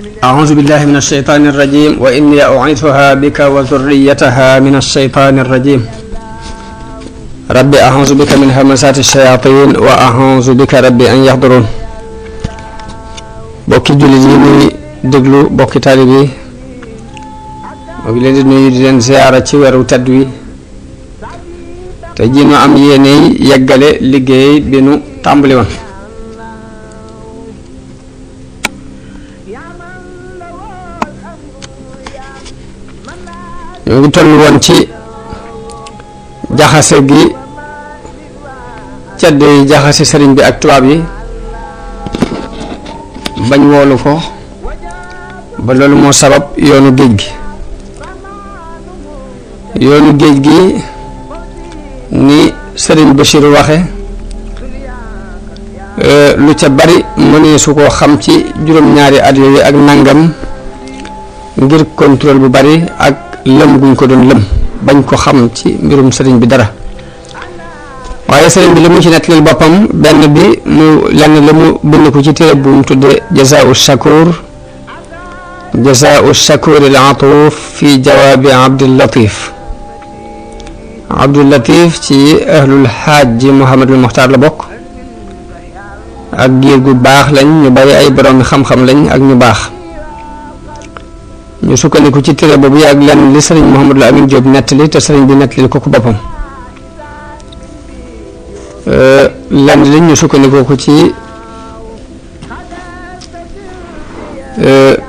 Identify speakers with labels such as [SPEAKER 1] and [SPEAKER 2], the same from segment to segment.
[SPEAKER 1] أعوذ بالله من الشيطان الرجيم وإني أعيذها بك وذريتها من الشيطان الرجيم ربي أعوذ بك من همزات الشياطين وأعوذ بك ربي أن يحضرون bokki jullit yi ñuy déglu bokki taalibe yi moo ngi leen di nuyu di leen ziyaara ci weeru tedd wi te ji nu am yéene yeggale liggéey bi nu tàmbali woon ñu ngi toll woon ci jaxase gi ceddo yi jaxase sëriñ bi ak tubaab yi bañ woolu ko ba loolu moo sabab yoonu géej gi ni sëriñ Bachir waxe lu ca bari mënee su ko xam ci juróom-ñaari at yooyu ak nangam ngir contrôle bu bari ak lëm guñ ko doon lëm bañ ko xam ci mbirum sëriñ bi dara waaye sëriñ bi li mu ci nettalil boppam benn bi mu lenn la mu bind ko ci téere bu mu tudde jazaa'u shakur al atuf fi jawaabi Abdul Latif ci ahlul xaaji Muhammadul Muxtaar la bokk ak giir gu baax lañ ñu bari ay borom xam-xam lañ ak ñu baax ñu sukkandiku ci téere boobu ak lenn li sëriñ Mouhamadou Amine Diop nettali te sëriñ bi nettali ko boppam lenn li ñu sukkandiku ko ci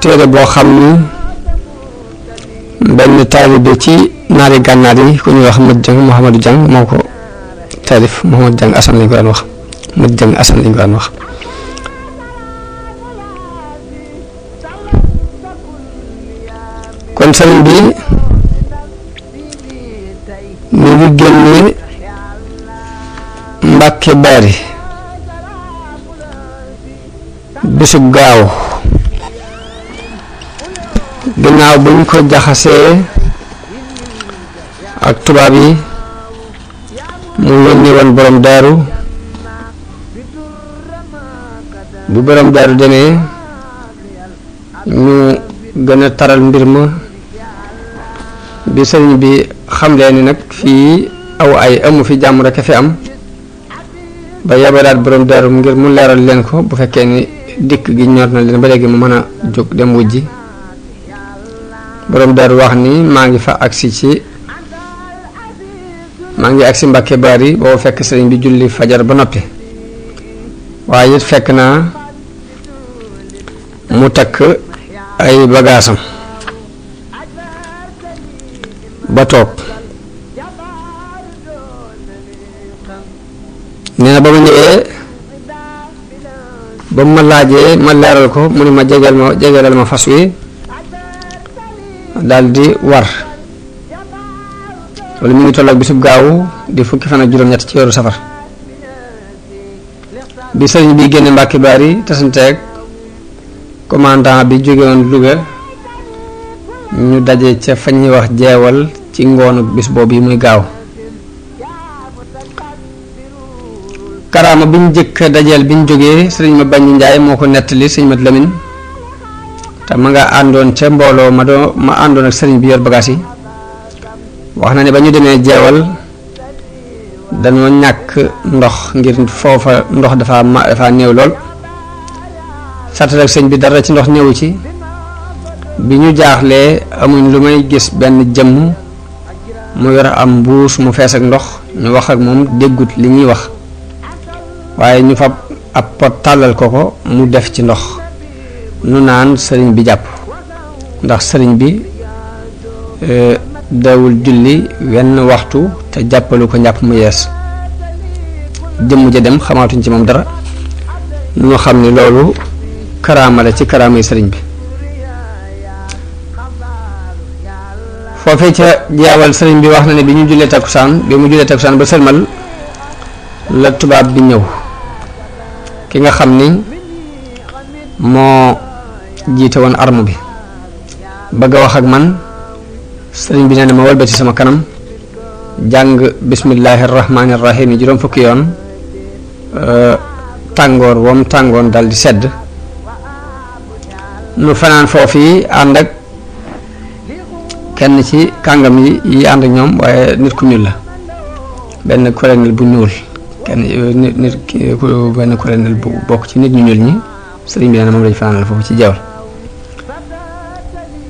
[SPEAKER 1] téere boo xam ni benn taalibe ci naari gànnaar yi ku ñuy wax Mouhamadou Dieng moo ko taalif Mouhamadou Dieng Assane lañ ko daan wax Mouhamadou Dieng Assane lañ ko daan wax kon sëriñ bi mu ngi génne Mbàkke Baari bisub gaaw ginnaaw buñ ko jaxasee ak tubaab yi mu yónni woon borom daaru bu borom daaru demee ñu gën a taral mbir ma bi sëriñ bi xamlee ni nag fii aw ay amu fi jàmm rek a fi am ba yabalaat borom daaru ngir mu leeral leen ko bu fekkee ni dikk gi ñor na leen ba léegi mu mën a jóg dem wujji borom daaru wax ni maa ngi agsi Mbàkke Baari boo fekk sëriñ bi julli fajar ba noppi waaye it fekk naa mu takk ay bagaasam ba toog nee na ba ma ñëwee ba mu ma laajee ma leeral ko mu ne ma jegelal ma fas wi daldi war loolu mu ngi toll ak bisub gaawu di fukki fan ak juróom-ñett ci weeru safar bi sëriñ bi génne Mbàkke Baari tasanteeg commandant bi jóge woon Louga ñu daje ca fa ñuy wax jeewal ci ngoonu bis boobu yi muy gaaw karaama bi ñu jëkk dajeel bi ñu jógee sëriñ ma bañ Njaay moo ko nettali sëriñ ma Lamin te ma nga àndoon ca mbooloo ma àndoon ak sëriñ bi yor bagaas yi wax na ne ba ñu demee jeewal dañoo ñàkk ndox ngir foofa ndox dafa néew lool sartal ak sëñ bi dara ci ndox néewu ci bi ñu jaaxlee amuñ lu may gis benn jëmm mu yor am mbuus mu fees ak ndox ñu wax ak moom déggut li ñuy wax waaye ñu fab ab pot tàllal ko mu def ci ndox nu naan sëriñ bi jàpp ndax sëriñ bi dawul julli wenn waxtu te jàppalu ko njàpp mu yees jëmm ja dem xamaatuñ ci moom dara ñu xam ni loolu karaama la ci karaama yi sëriñ bi foofee ca jeewal sëriñ bi wax na ne bi mu jullee takkusaan ba sëlmal la tubaab bi ñëw ki nga xam ni moo jiite woon arme bi bëgg a wax ak man sëriñ bi nee na ma walbati sama kanam jàng bismillahi rahmaani rahim yi juróom fukki yoon tàngoor wam tàngoon dal di sedd nu fanaan foofu ànd ak kenn ci kàngam yi ànd ak ñoom waaye nit ku ñuul la benn colonel bu ñuul benn colonel bu bokk ci nit ñu ñuul ñi sëriñ bi nee na moom lañ fanaanal foofu ci Jeewal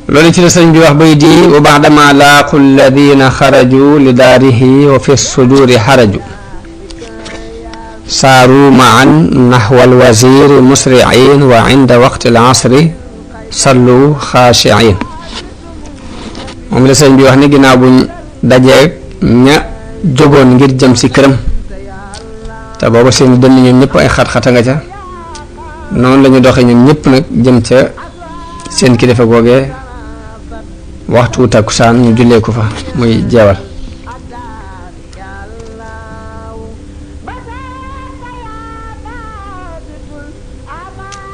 [SPEAKER 1] loolu ci la sëriñ bi wax bay di wa ba'dama laaqu alladina xaraju li daarihi wa fi suduri xaraju saaru maan naxwa alwaziri musriin wa inda waqti alasri sallu xaashiin moom la sëriñ bi wax ni ginnaaw buñ dajeeg ña jógoon ngir jëm si këram te booba seen dënn ñoom ñëpp ay xat-xata nga ca noonu la ñu doxee ñoom ñëpp nag jëm ca seen kilifa googee waxtu takkusaan ñu jullee ko fa muy Jeewal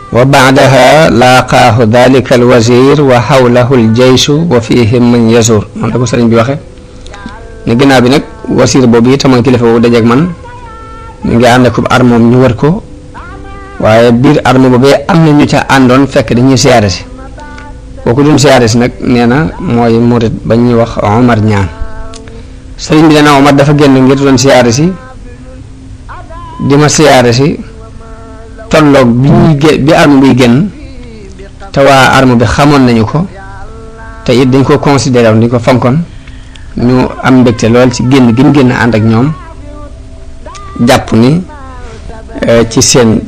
[SPEAKER 1] wa baadaha laaqaahu dalika alwazir wa xawlahu aljeysu wa fihim man yazur noonu la ko sëriñ bi waxe ne ginnaaw bi nag wasiir boobu it mooy kilifa boobu dajeeg man mu ngi ànd ak armoom ñu wër ko waaye biir arme boobee am na ñu ca àndoon fekk dañuy siyaare si kooku doon siyaare si nag nee na mooy murit ba ñuy wax Omar ñaan sëriñ bi nee na Omar dafa génn ngir doon siyaare si di ma siyaare si tolloog bi arme biy génn te waa arme bi xamoon nañu ko te it dañ ko considéré woon dañ ko fonkoon ñu am mbégte lool ci génn gi mu génn ànd ak ñoom jàpp ni ci seen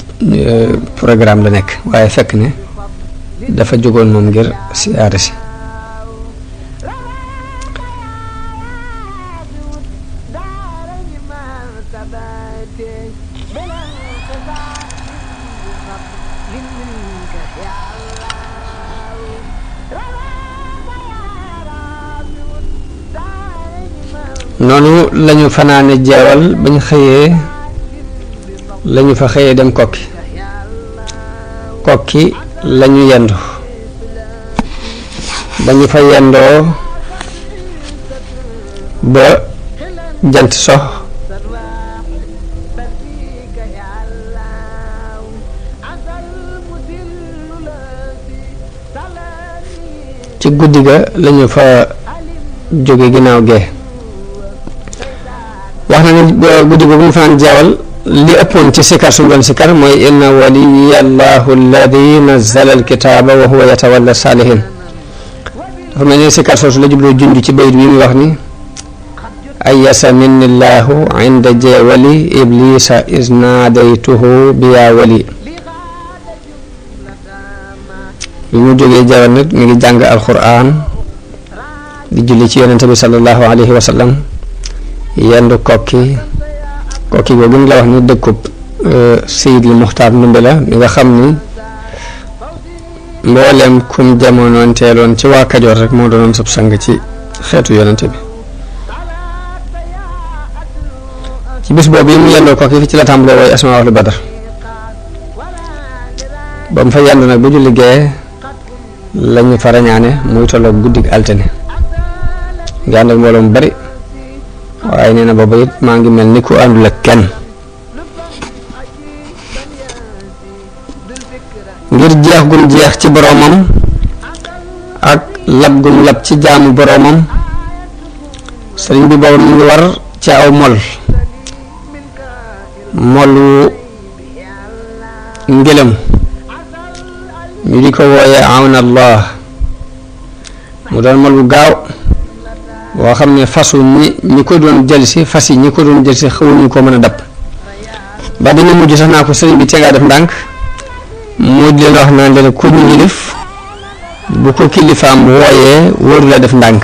[SPEAKER 1] programme la nekk waaye fekk ne dafa jógoon moom ngir siyaare si noonu lañu fanaane Jeewal bañ xëyee lañu fa xëyee dem kokki lañu yendu dañu fa yendoo ba jant sox ci guddi ga lañu fa jóge ginnaaw gee wax na ne guddi googu mu fanaan Jeewal li ëppoon ci sikar su doon sikar mooy inna waliya allahu alladi nazzala alkitaaba wa huwa yatawalla saalihin dafa mel ni sikar soosu la jubloo junj ci bayit bi mu wax ni ayasa minni llahu inda jeewali iblisa isnaadaytuhu biya wali bi mu jógee Jeewal nag mi ngi jàng alquran di julli ci yonente bi sallallahu alayhi wa sallam yendu kokki googu ñu la wax ni dëkkub Seydi Muxtaar Ndumbe la mi nga xam ni mbooleem kum jamonoon teeloon ci waa Kajoor rek moo doonoon sab sang ci xeetu yonente bi ci bis boobu yi mu yendoo kokki fi ci la tàmbalee wooy asmaa ahlu badar ba mu fa yendu nag ba julli gee lañu fa rañaane muy tolloog guddig altine ngi ànd ak mbooloo mu bari waaye nee na booba it maa ngi mel ni ku àndul ak kenn ngir jeex gum jeex ci boroomam ak lab gum lab ci jaamu boroomam sëriñ bi booba mu ngi war ci aw molu ngëlëm ñu di ko wooyee awna allah mu doon mol bu gaaw boo xam ne fasu ñi ko doon jël si fas yi ñi ko doon jël si xawuñu ko mën a dab ba dina mujj sax naa ko sëriñ bi tegaa def ndànk mu di leen wax naan leen ku ñu yilif bu ko kilifaam wooyee wóoru la def ndànk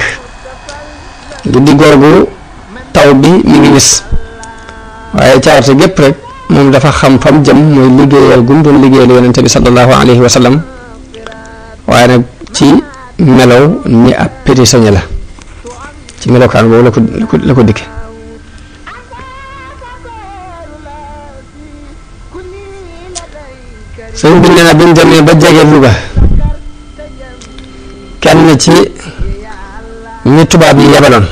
[SPEAKER 1] guddi googu taw bi mi ngi wis waaye caawarte gépp rek moom dafa xam fam jëm mooy liggéeyal gum doon liggéeyal yonente bi sallallahu alayhi wa sallam waaye nag ci melow ni ab prisonnier la ci melokaan boobu la ko dikke sëñ bi nee na bi ñu demee ba jege Louga kenn ci ñi tubaab yi yebaloon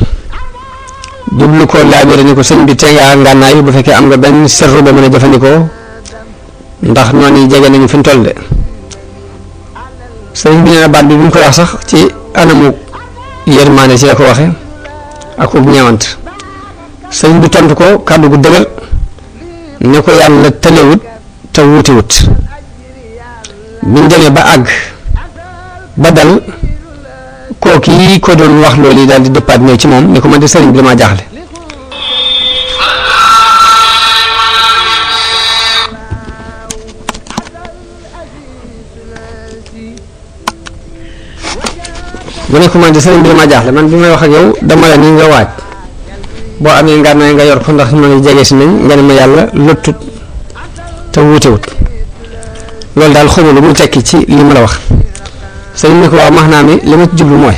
[SPEAKER 1] jublu ko laabire ni ko sëñ bi te yaa ngànnaayu bu fekkee am nga benn serru ba mën a jëfandikoo ndax noonu yi jege nañu fi ñu toll de sëriñ bi nee na baat bi mu ko wax sax ci anamu yërmaane ci la ko waxe ak ub ñeewant sëriñ bi tontu ko kàddu gu dëgër ne ko yàlla tëlewut te wuutiwut biñ demee ba àgg ba dal kooku yi ko doon wax loolu yi daal di dëppaat ñëw ci moom ne ko man de sëriñ bi damaa jaaxle bu ne ko man de sëriñ bi damaa jaaxle man bi may wax ak yow dama la ni nga waaj boo amee ngànnaay nga yor ko ndax ma ngi jege si nañ nga ne ma yàlla lottut te wuutewut loolu daal xawma lu mu tekki ci li ma la wax sëriñ ne ko waaw max naa mi li ma ci jublu mooy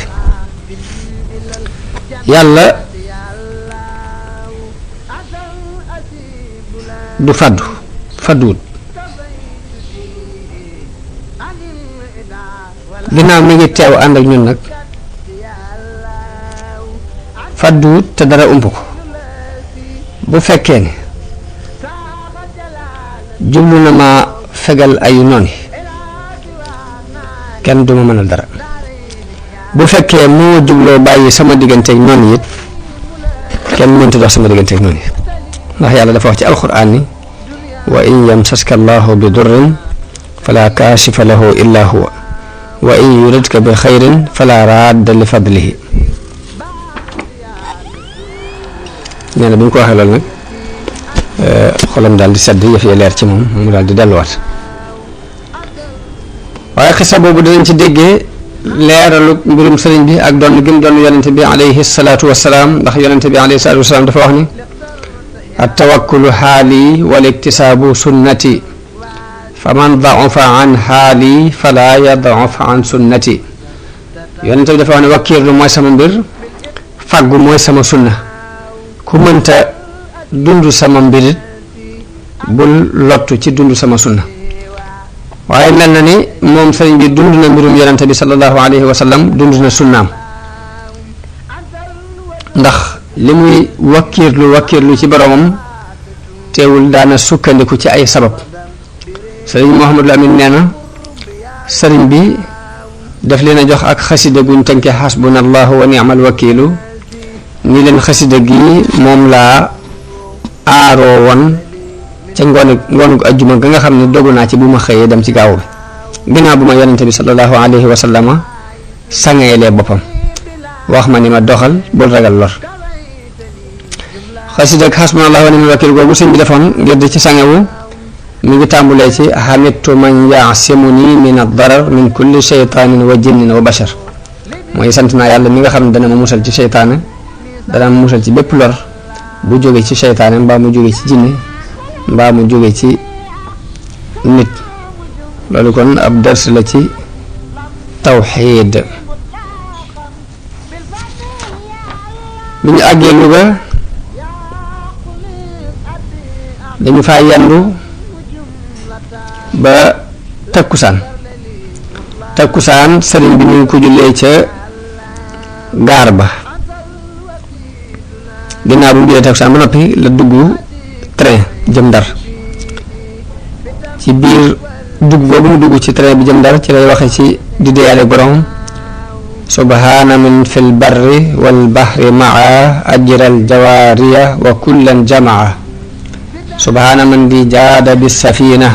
[SPEAKER 1] yàlla du fadduwut ginnaaw mi ngi teew ànd ak ñun nag fadduwut te dara ump ko bu fekkee ne jublu na ma fegal ayu noonu kenn du ma mënal dara bu fekkee moo jubloo bàyyi sama digganteeg noonu it kenn mënta dox sama digganteeg noonu yi ndax yàlla dafa wax ci alxuraan ni wa in yamsaska allahu bi durrin fala kaashifa lahu illa huwa wa in yuridka bi xayrin fala raadda li fadlihi nee na bi mu ko waxee loolu nag xolam daal di sedd yëf yi leer ci moom mu daal di delluwaat waaye xisa boobu danañ ci déggee leeralu mbirum sëriñ bi ak doon gi mu doon yonente bi alayhi salaatu wasalaam ndax yonente bi alayhi salaatu wasalaam dafa wax ni attawakkulu xaali wal iktisaabu sunnati fa man daofa an xaali fala yadaof an sunnati yonente bi dafa wax ne wakkiirlu mooy sama mbir fàggu mooy sama sunna ku mënta dund sama mbirit bul lottu ci dund sama sunna waaye mel na ni moom sëriñ bi dund na mbirum yonente bi sallallahu alayhi wa sallam dund na sunnaam ndax li muy wakkiirlu ci boromam teewul daana sukkandiku ci ay sabab sëriñ Mouhamadou Amine nee na sëriñ bi daf leen a jox ak xasida guñ tënke xasbunallahu wa ni'mal wakiilu ni leen xasida gi moom laa aaroo woon ca ngoonu ajjuma ga nga xam ne dogu naa ci bu ma xëyee dem ci gaaw bi ginnaaw bu ma yonente bi sallallahu alayhi wa sallama sangeelee boppam wax ma ni ma doxal bul ragal lor xasida ak xasbunallahu wa ni'mal wakiil googu sëñ bi defoon ngir di ci sangewu mi ngi tàmbulee ci xamittu man yaasimuni min ad-darar min kulli shaytaanin wa jinnin wa bashar mooy sant naa yàlla mi nga xam ne dana ma musal ci seytaane dana ma musal ci bépp lor bu jóge ci seytaane mbaa mu jóge ci jinne mbaa mu jóge ci nit loolu kon ab dars la ci tawxiid bi ñu àggee Louga dañu faa yendu ba takkusaan sëriñ bi ñu ngi ko jullee ca gaar ba ginnaaw bu mu jullee takkusaan ba noppi la dugg train jëm Ndar ci biir dugg boobu mu dugg ci train bi jëm Ndar ci lay waxe ci di deyaale borom subhaana man fil barri wal bahri maa ajral jawaariya wa kullan jamaa subhaana man di jaada bi safina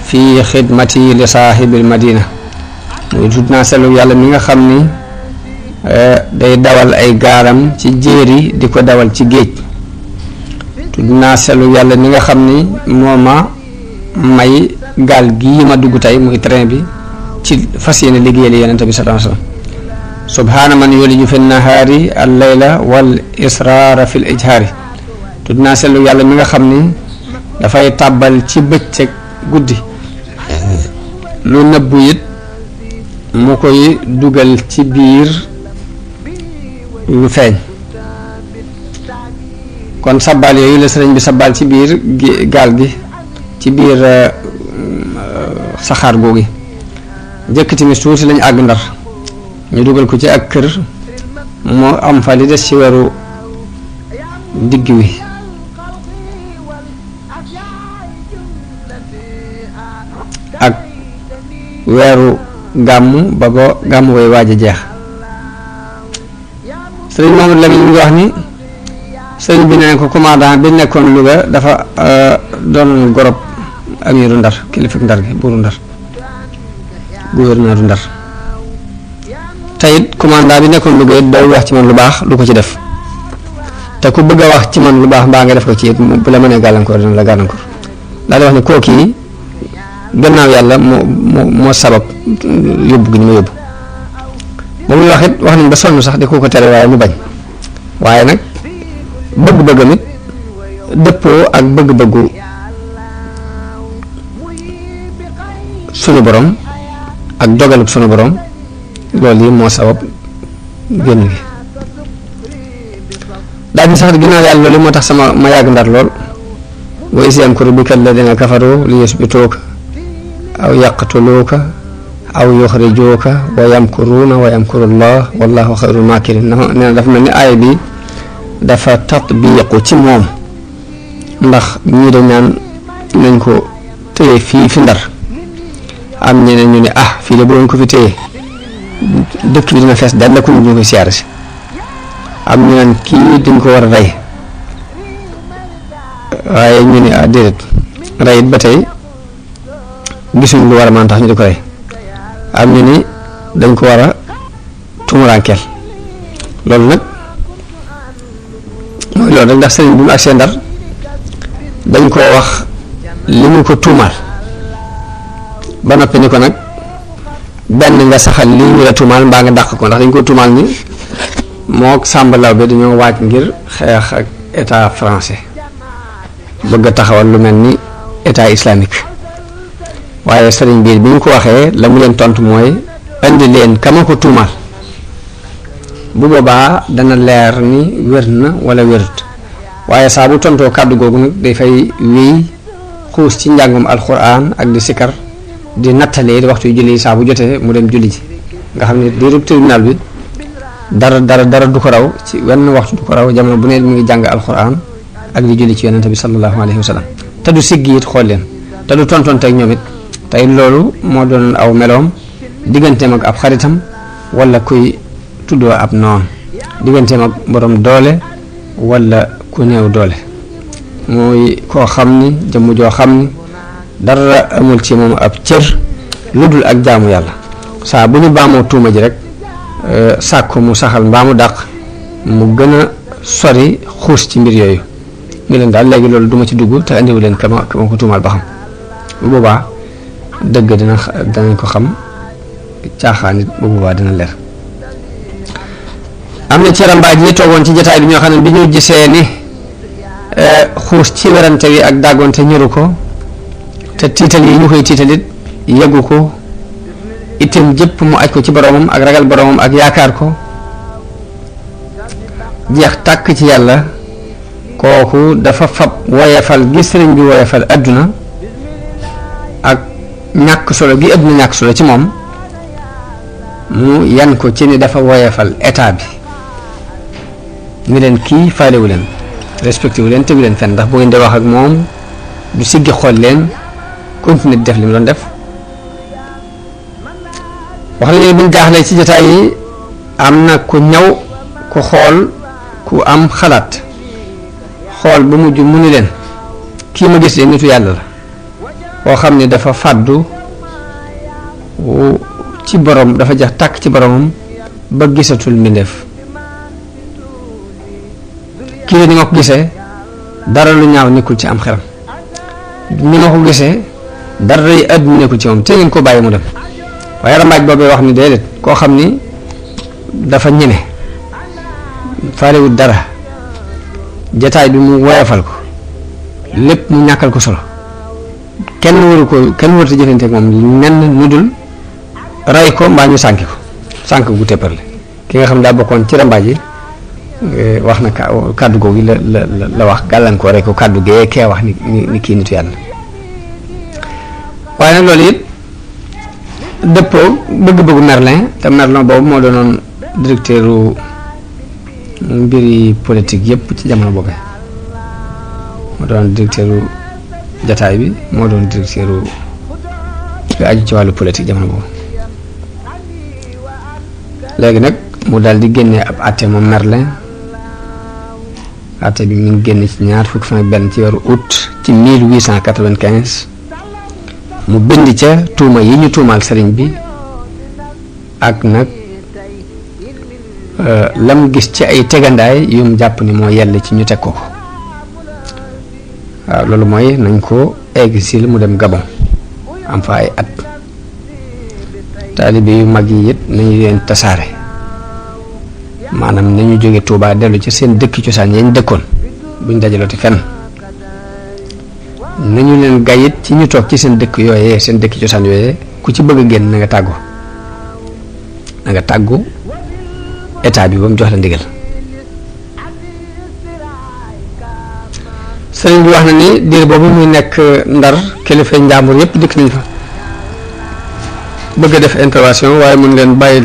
[SPEAKER 1] fi xidmati li saahibil madina muy tudd naa selu yàlla mi nga xam ni day dawal ay gaaram ci jéeri di ko dawal ci géej tudd naa selu yàlla mi nga xam ni moo ma may gaal gii ma dugg tey muy train bi ci fas yéene liggéeyal yonent bi sallallahu alayhi wa sallam subhaana man yuliju fi nahaari al layla wal israara fi l ijhaari tudd naa selu yàlla mi nga xam ni dafay tàbbal ci bëccëg guddi lu nëbbu it mu koy dugal ci biir lu feeñ kon sabbaal yooyu la sëriñ bi sabbaal ci biir gaal gi ci biir saxaar googi njëkk timis tuuti lañu àgg Ndar ñu dugal ko ci ak kër moo am fa li des ci weeru digg wi ak weeru gàmmu ba gàmmu koy waaj a jeex sëriñ Mamadou Lamine mi ngi wax ni sëriñ bi ne ko commandant bi nekkoon Louga dafa doon gorob amiru Ndar kilifa Ndar gi buuru Ndar gouverneur Ndar te it commandant bi nekkoon Louga it day wax ci man lu baax du ko ci def te ku bëgg a wax ci man lu baax mbaa nga def ko ci it bu la mënee gàllankoor dina la gàllankoor daal di wax ne kooku yi gannaaw yàlla moo sabab yóbbu gi ñu ma yóbbu ba muy wax it wax nañ ba sonn sax di ko tere waaye mu bañ waaye nag bëgg-bëggam it dëppoo ak bëgg-bëggu sunu borom ak dogalub sunu borom loolu yi moo sabab génn gi daal di sax ginnaaw yàlla loolu moo tax ma yàgg Ndar lool wa iz yamkuru bika alladina kafaru li yusbituuka aw yaqtuluuka aw yuxrijuuka wa yamkuruuna wa yamkurullah wallahu xayrul maakirin nee na dafa mel ni aaya bi dafa tatbiqu ci moom ndax ñii dañ naan nañ ko téye fii fi Ndar am ñeneen ñu ne fii de bu doon ko fi téye dëkk bi dina fees dal la ko ñu koy siyaare si am ñu naan kii dañ ko war a rey waaye ñu ne déedéet rey it ba tey gisuñ lu war a mën tax ñu di ko rey am ñu ni dañ ko war a tumuraankeel loolu nag mooy loolu rek ndax sëriñ bi mu agsee Ndar dañ koo wax li mu ko tuumaal ba noppi ni ko nag benn nga saxal lii ñu la tuumaal mbaa nga dàq ko ndax dañ ko tuumaal ni moo Samba Laobé dañoo waaj ngir xeex ak état français bëgg a taxawal lu mel ni état islamique waaye sëriñ biir bi ñu ko waxee la mu leen tontu mooy indi leen kama ko tuumaal bu boobaa dana leer ni wér na wala wérut waaye saa bu tontoo kàddu googu nag dafay wéy xuus ci njàngum alxuraan ak di sikar di nattalee di waxtu yu julli saa bu jotee mu dem julli ji nga xam ne diirub tribunal bi dara du ko raw ci wenn waxtu du ko raw jamono bu ne mu ngi jàng alxuraan ak di julli ci yonente bi sallallahu alayhi wa sallam te du siggi it xool leen te du tontonteeg ñoom it tey loolu moo doon aw meloom digganteem ak ab xaritam wala kuy tuddoo ab noon digganteem ak borom doole wala ku néew doole mooy koo xam ni jëmm joo xam ni dara amul ci moom ab cër lu dul ak jaamu yàlla saa bu ñu baamoo tuuma ji rek sàkku mu saxal mbaa mu dàq mu gën a sori xuus ci mbir yooyu ngi leen daal léegi loolu duma ci dugg te andiwu leen kama ko tuumaal ba xam bu boobaa dëgg danañ ko xam caaxaan it bu boobaa dina leer am na ci rambaaj yi toogoon ci jotaay bi ñoo xam ne bi ñu gisee ni xuus ci werante wi ak dàggoonte ñëru ko te tiital yi ñu koy tiitalit yeggu ko itam jëpp mu aj ko ci boromam ak ragal boromam ak yaakaar ko jeex tàkk ci yàlla kooku dafa fab woyefal gi sëriñ bi woyefal adduna ak ñàkk solo gi adduna ñàkk solo ci moom mu yan ko ci ni dafa woyefal état bi ñu leen kii faalewu leen respecté wu leen tegu leen fenn ndax bu ngeen di wax ak moom du siggi xool leen continuer di def li mu doon def wax nañu buñ jaaxlee ci jotaay yi am na ku ñëw ku xool ku am xalaat xool ba mujj mu ni leen kii ma gis de nitu yàlla la koo xam ne dafa fàddu ci borom dafa jax tàkk ci boromam ba gisatul mbindeef kii ni ma ko gisee dara lu ñaaw nekkul ci am xelam ni ma ko gisee dara yi àdduna nekkul ci moom te ngeen ko bàyyi mu dem waaye rambaaj boobee wax ni déedéet koo xam ni dafa ñeme faalewut dara jataay bi mu woyofal ko lépp mu ñàkkal ko solo kenn warut a jëfante ak moom nenn nu dul ray ko mbaa ñu sànki ko sànk gu tépparle ki nga xam ne daa bokkoon ci rambaaj yi wax na kàddu googu la wax gàllankoore ko kàddu gee kee wax ni kii nitu yàlla waaye nag loolu it dëppoo bëgg-bëggu Merlin te Merlin boobu moo doonoon directeur mbiri politique yëpp ci jamono boobu moo doon directeur jataay bi moo doon directeur bi aju ci wàllu politique jamono boobu léegi nag mu daal di génnee ab atte moom Merlin. atte bi mi ngi génn ci ñaar fukki fan ak benn ci weeru août ci 1895 mu bind ca tuuma yi ñu tuumaal sëriñ bi ak nag lam gis ci ay tegandaay yu mu jàpp ni moo yell ci ñu teg ko waaw loolu mooy nañ ko exil mu dem Gabon am fa ay at taalibe yu mag yi it nañu leen tasaare maanaam nañu jóge Touba dellu ci seen dëkk cosaan yañ dëkkoon buñ dajalooti fenn nañu leen gayit ci ñu toog ci seen dëkk yooyee seen dëkk cosaan yooyee ku ci bëgg a génn na nga tàggu état bi ba mu jox la ndigal sëriñ bi wax na ni diir boobu muy nekk Ndar kilifa njàmbur yépp dikk nañ fa bëgg a def intervention waaye mun leen bàyyi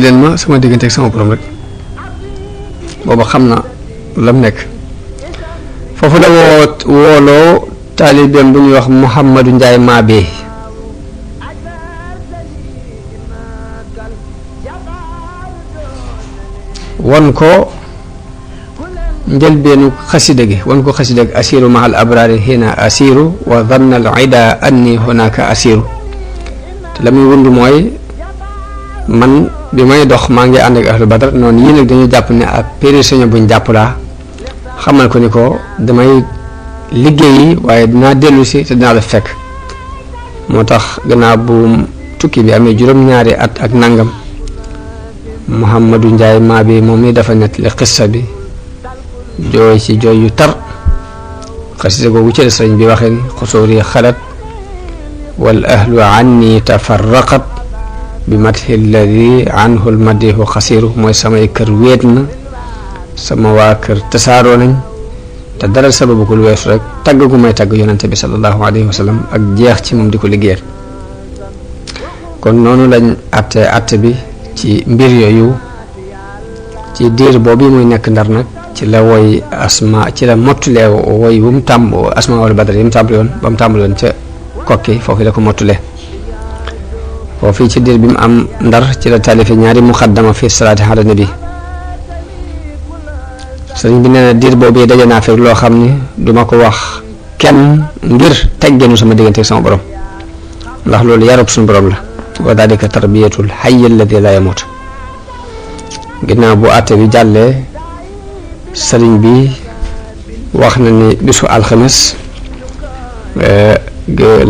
[SPEAKER 1] leen ma sama diggante ak sama borom rek booba xam na lam nekk foofu la wooloo taalibeem bu ñuy wax Mouhamadou Ndiaye Mabé won ko njëlbeenu xasida gi won ko xasida gi asiru mahal abrari hina asiru wa dhanna al ida anni hunaka asiru te la muy wund mooy man bi may dox maa ngi ànd ak ahlu badar noonu yii nag dañu jàpp ne ak prisonnier buñ jàpp laa xamal ko ni ko damay liggéeyi waaye dinaa dellu si te dinaa la fekk moo tax gannaaw bu tukki bi amee juróom-ñaari at ak nangam Mouhamadou Ndiaye Mabé moom mi dafa nettali xissa bi jooy ci jooy yu tar xasida googu ci la sëriñ bi waxee ni xusuuri xalat wal ahlu anni tafarraqat bi mathi alladi anhu almadihu xasiru mooy samay kër wéet na sama waa kër tasaaroo nañ te dara sababu ko lu weesu rek tagg gu may tagg yonente bi sallallahu alayhi wa sallam ak jeex ci moom di ko liggéeyal kon noonu lañ atte bi ci mbir yooyu ci diir boobu muy nekk Ndar nag ci la woy asma ci la mottulee woy bu mu tàmb asma wala badar yi mu tàmbali woon ba mu tàmbali woon ca kokki foofu la ko mottulee foofu ci diir bi mu am Ndar ci la taalife ñaari muqaddama fi salaati ala nabi sëriñ bi nee na diir boobu daje naa fekk loo xam ni duma ko wax kenn ngir teggenu sama diggante ak sama borom ndax loolu yarub suñu borom la wa dalika tarbiyatul hayy alladi la yamut ginnaaw bu àtte bi jàllee sëriñ bi wax na ni bisu alxames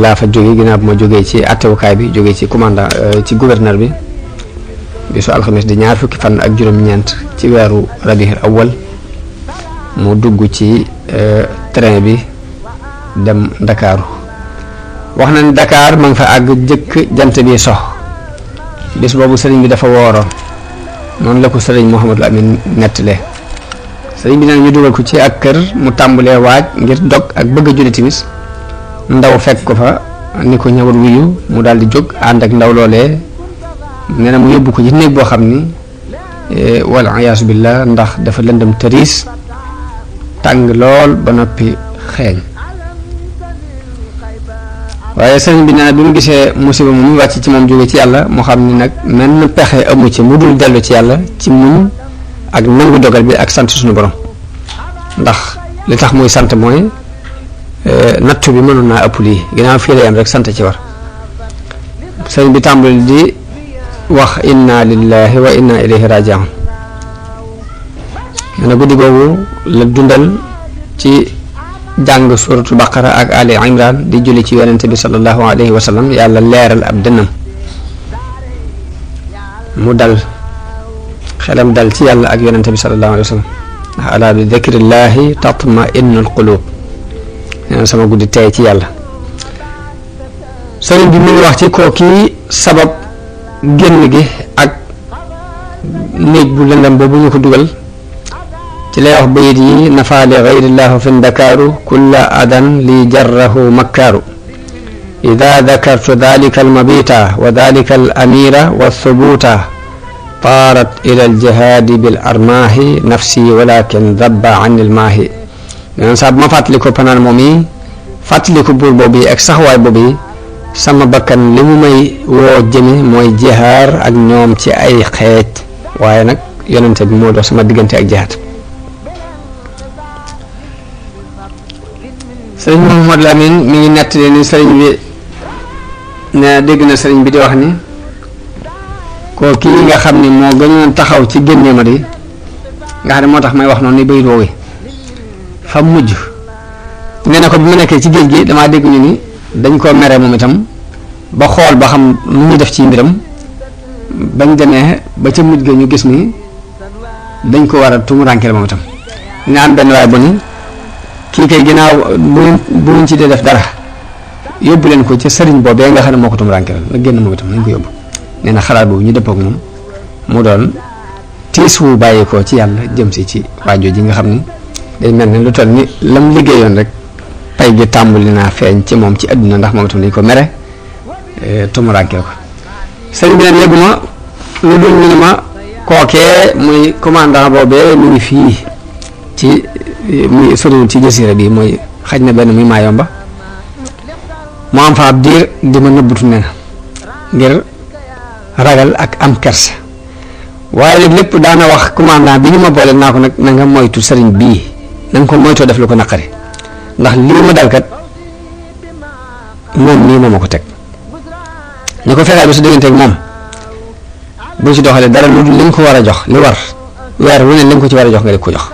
[SPEAKER 1] laa fa jóge ginnaaw bu ma jógee ci àttewukaay bi jógee ci commandant ci gouverneur bi bisu alxames di ñaar fukki fan ak juróom-ñeent ci weeru rabiul awwal mu dugg ci train bi dem Ndakaaru wax na ni Dakar ma nga fa àgg jëkk jant bi sox bis boobu sëriñ bi dafa wooroon noonu la ko sëriñ Mouhamadou Amine nettalee sëriñ bi nag ñu dugal ko ci ak kër mu tàmbalee waaj ngir dog ak bëgg a julli timis ndaw fekk ko fa ni ko ñëwal wuyu mu daal di jóg ànd ak ndaw loolee nee na mu yóbbu ko ci néeg boo xam ni wal iyaasu billah ndax dafa lëndëm tëriis tàng lool ba noppi xeeñ waaye sëriñ bi nee na bi mu gisee musiba mu wàcc ci moom jóge ci yàlla moo xam ni nag menn pexe amu ci mu dul dellu ci yàlla ci muñ ak nangu dogal bi ak sant suñu borom ndax li tax muy sant mooy nattu bi mënoon naa ëpp lii ginnaaw fii la yam rek sant ci war sëriñ bi tàmbali di wax inna lillahi wa inna ilayhi raji'un nee na guddi googu la dundal ci jàng suratul baqara ak ali imran di julli ci yonente bi sallallahu alayhi wa sallam yàlla leeral ab dënnam mu dal xelam dal ci yàlla ak yonente bi sallallahu alayhi wa sallam ndax ala bi dhikrillahi tatma innul qulub nee na sama guddi tey ci yàlla sëriñ bi mu ngi wax ci kooki sabab génn gi ak néeg bu lëndam boobu ñu ko dugal ci lay wax bayit yi nafa li gayrillahu fi ndakaaru kulla adan li jarrahu makkaaru ida dakartu dalika almabita wa dalika alamira walthubuta taarat ila aljihadi bil armaahi nafsi walakin dabba an ilmaahi neen saa bu ma fàttali ko panaan moom yi fàttali ko buur boobu yi ak saxwaay boobu yi sama bakkan li mu may woo jëme mooy jihaar ak ñoom ci ay xeej waaye nag yonente bi moo dox sama diggante ak jihaad sëriñ Mouhamadou Lamine mi ngi nettali ni sëriñ bi ne dégg na sëriñ bi di wax ni koo kii nga xam ni moo gënoon taxaw ci génne ma di nga xam ne moo tax may wax noonu ni bay roowi fa mujj nee na ko bi ma nekkee ci géej gi damaa dégg ñu ni dañ koo mere moom itam ba xool ba xam lu ñu def ci mbiram bañ demee ba ca mujj ga ñu gis ni dañ ko war a tumurankeel moom itam dina am benn waaye bu ni kii kay ginnaaw bu ñu ci dee def dara yóbbu leen ko ci sëriñ boobee nga xam ne moo ko tumurankeel la génn moom itam nañ ko yóbbu nee na xalaat boobu ñu dëppoo ak moom mu doon tiis wu bàyyi ko ci yàlla jëm si ci waajoo ji nga xam ni day mel ne lu toll ni lam liggéeyoon rek pay gi tàmbali naa feeñ ci moom ci àdduna ndax moom itam dañ ko mere tumurankeel ko sëriñ bi nag yëguma lu dul ñu ne ma kookee muy commandant boobee mu ngi fii ci muy soriwul ci jasiira bi mooy xaj na benn muy Maayomba mu am fa ab diir di ma nëbbutu ne na ngir ragal ak am kersa waaye nag lépp daana wax commandant bi ñu ma boole naa ko nag na nga moytu sëriñ bii na nga ko moytoo def lu ko naqari ndax lii ma dalkat moom nii moo ma ko teg ñu ko fexee ba su digganteeg moom bu ci doxalee dara lu li nga ko war a jox li war weer wu ne li nga ko ci war a jox nga di ko jox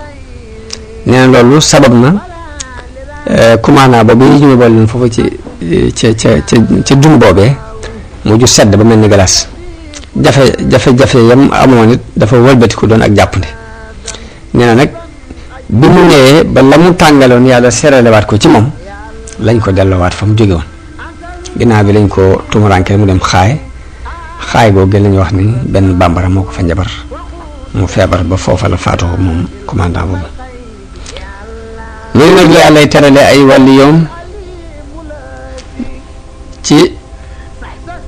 [SPEAKER 1] nee na loolu sabab na commandant boobu yi ñu ma boole leen foofu ci dund boobee mu ju sedd ba mel ni glace jafe-jafe yam amoon it dafa wëlbatiku doon ak jàppandi nee na nag bi mu ñëwee ba la mu tàngaloon yàlla seralewaat ko ci moom lañ ko delloowaat fa mu jóge woon ginnaaw bi lañ ko tumurankeel mu dem xaay googu lañu wax ni benn bambara moo ko fa njabar mu feebar ba foofa la faatoo moom commandant boobu loolu nag la yàllay terale ay wàlli yoom ci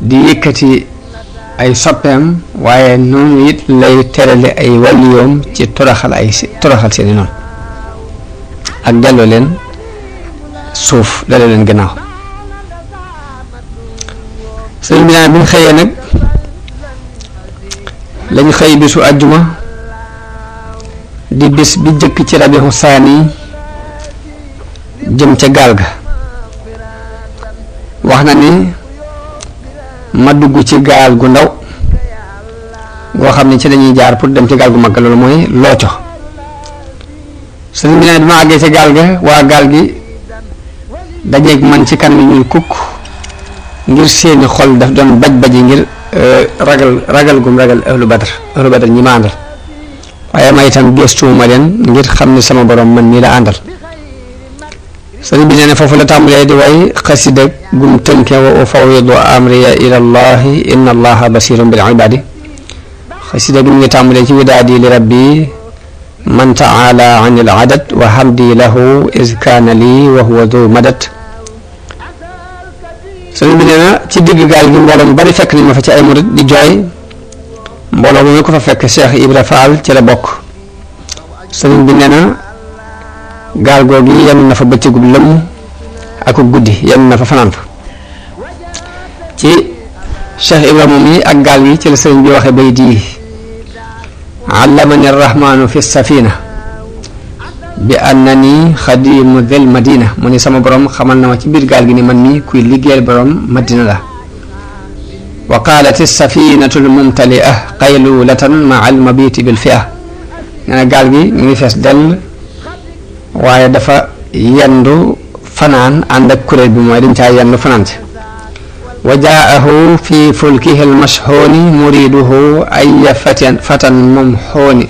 [SPEAKER 1] di yëkkati ay soppeem waaye noonu it lay terale ay wàlli yoom ci toroxal seeni noonu ak delloo leen suuf delloo leen gannaaw sëriñ bi naan bi ñu xëyee nag lañu xëy bisu àjjuma di bis bi jëkk ci rabiixu saani jëm ca gaal ga wax na ni ma dugg ci gaal gu ndaw goo xam ne ci dañuy jaar pour dem ci gaal gu mag loolu mooy looco sëriñ bi ne bi ma àggee ci gaal ga waa gaal gi dajeeg man ci kan mi ñuy kukk ngir seeni xol daf doon baj-baji ngir ragal gum ragal ahlu badar ñi ma àndal waaye ma itam gëstuwuma leen ngir xam ne sama borom man nii la àndal sëriñ bi nee na foofu la tàmbalee di way xasida gum tënke wa ufawwidu amriya ila allahi inna allaha basirun bil ibadi xasida gi mu ngi tàmbalee ci widaadi li rabbi man taala an il adad wa hamdi lahu iz kaana lii wa huwa du madad sëriñ bi nee na ci digg gaal gi mbooloo mu bari fekk nañ ma fa ci ay murit di jooy mbooloo mu ko fa fekk Cheikh Ibra Fall ci la bokk sëriñ bi nee na gaal googu yenn na fa bëccëgub lëmm ak guddi yenn na fa fanaan fa ci Cheikh Ibra moom yi ak gaal gi ci la sëriñ bi waxee bay di allamani rahmanu fi safina bi annani xadimu del madina mu ni sama borom xamal na ma ci biir gaal gi ni man mii kuy liggéeyal borom madina la wa qaalat safinatu l mumtalia qaylulatan maa al mabiti bil fia nee na gaal gi mi ngi fees dell waaye dafa yendu fanaan ànd ak kuréel bi mooy dañ caa yendu fanaan ci wa jaahu fi fulkihi al mashxooni muriduhu ay fatan mamxooni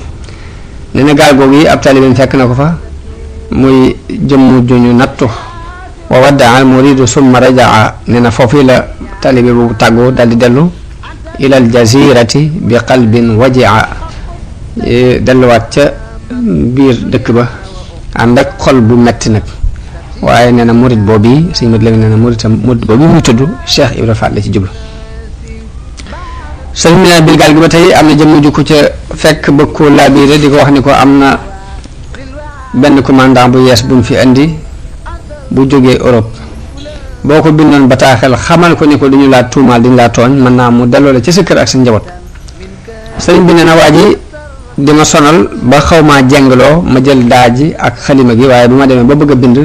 [SPEAKER 1] nee na gaal googu yi ab taalibeem fekk na ko fa muy jëmm juñu nattu wa waddaa al muridu summa rajaa nee na foofu la taalibe boobu tàggoo dal di dellu ila al jazirati bi qalbin wajia delluwaat ca biir dëkk ba ànd ak xol bu metti nag waaye nee na murid boobu yi sëñ mat la nee na murid boobu muy tudd Cheikh Ibra Fall la ci jublu sëñ bi naan biir gaal gi ba tey am na jëmm ju ko ca fekk bëgg koo laabiire di ko wax ni ko am na benn commandant bu yees bu mu fi indi bu jógee Europe boo ko bindoon bataaxel xamal ko ni ko duñu laa tuumaal diñu laa tooñ mën naa mu delloo la ci sa kër ak sa njaboot. sëriñ bi nee na waa ji di ma sonal ba xaw maa jengloo ma jël daaji ak xalima gi waaye bi ma demee ba bëgg a bind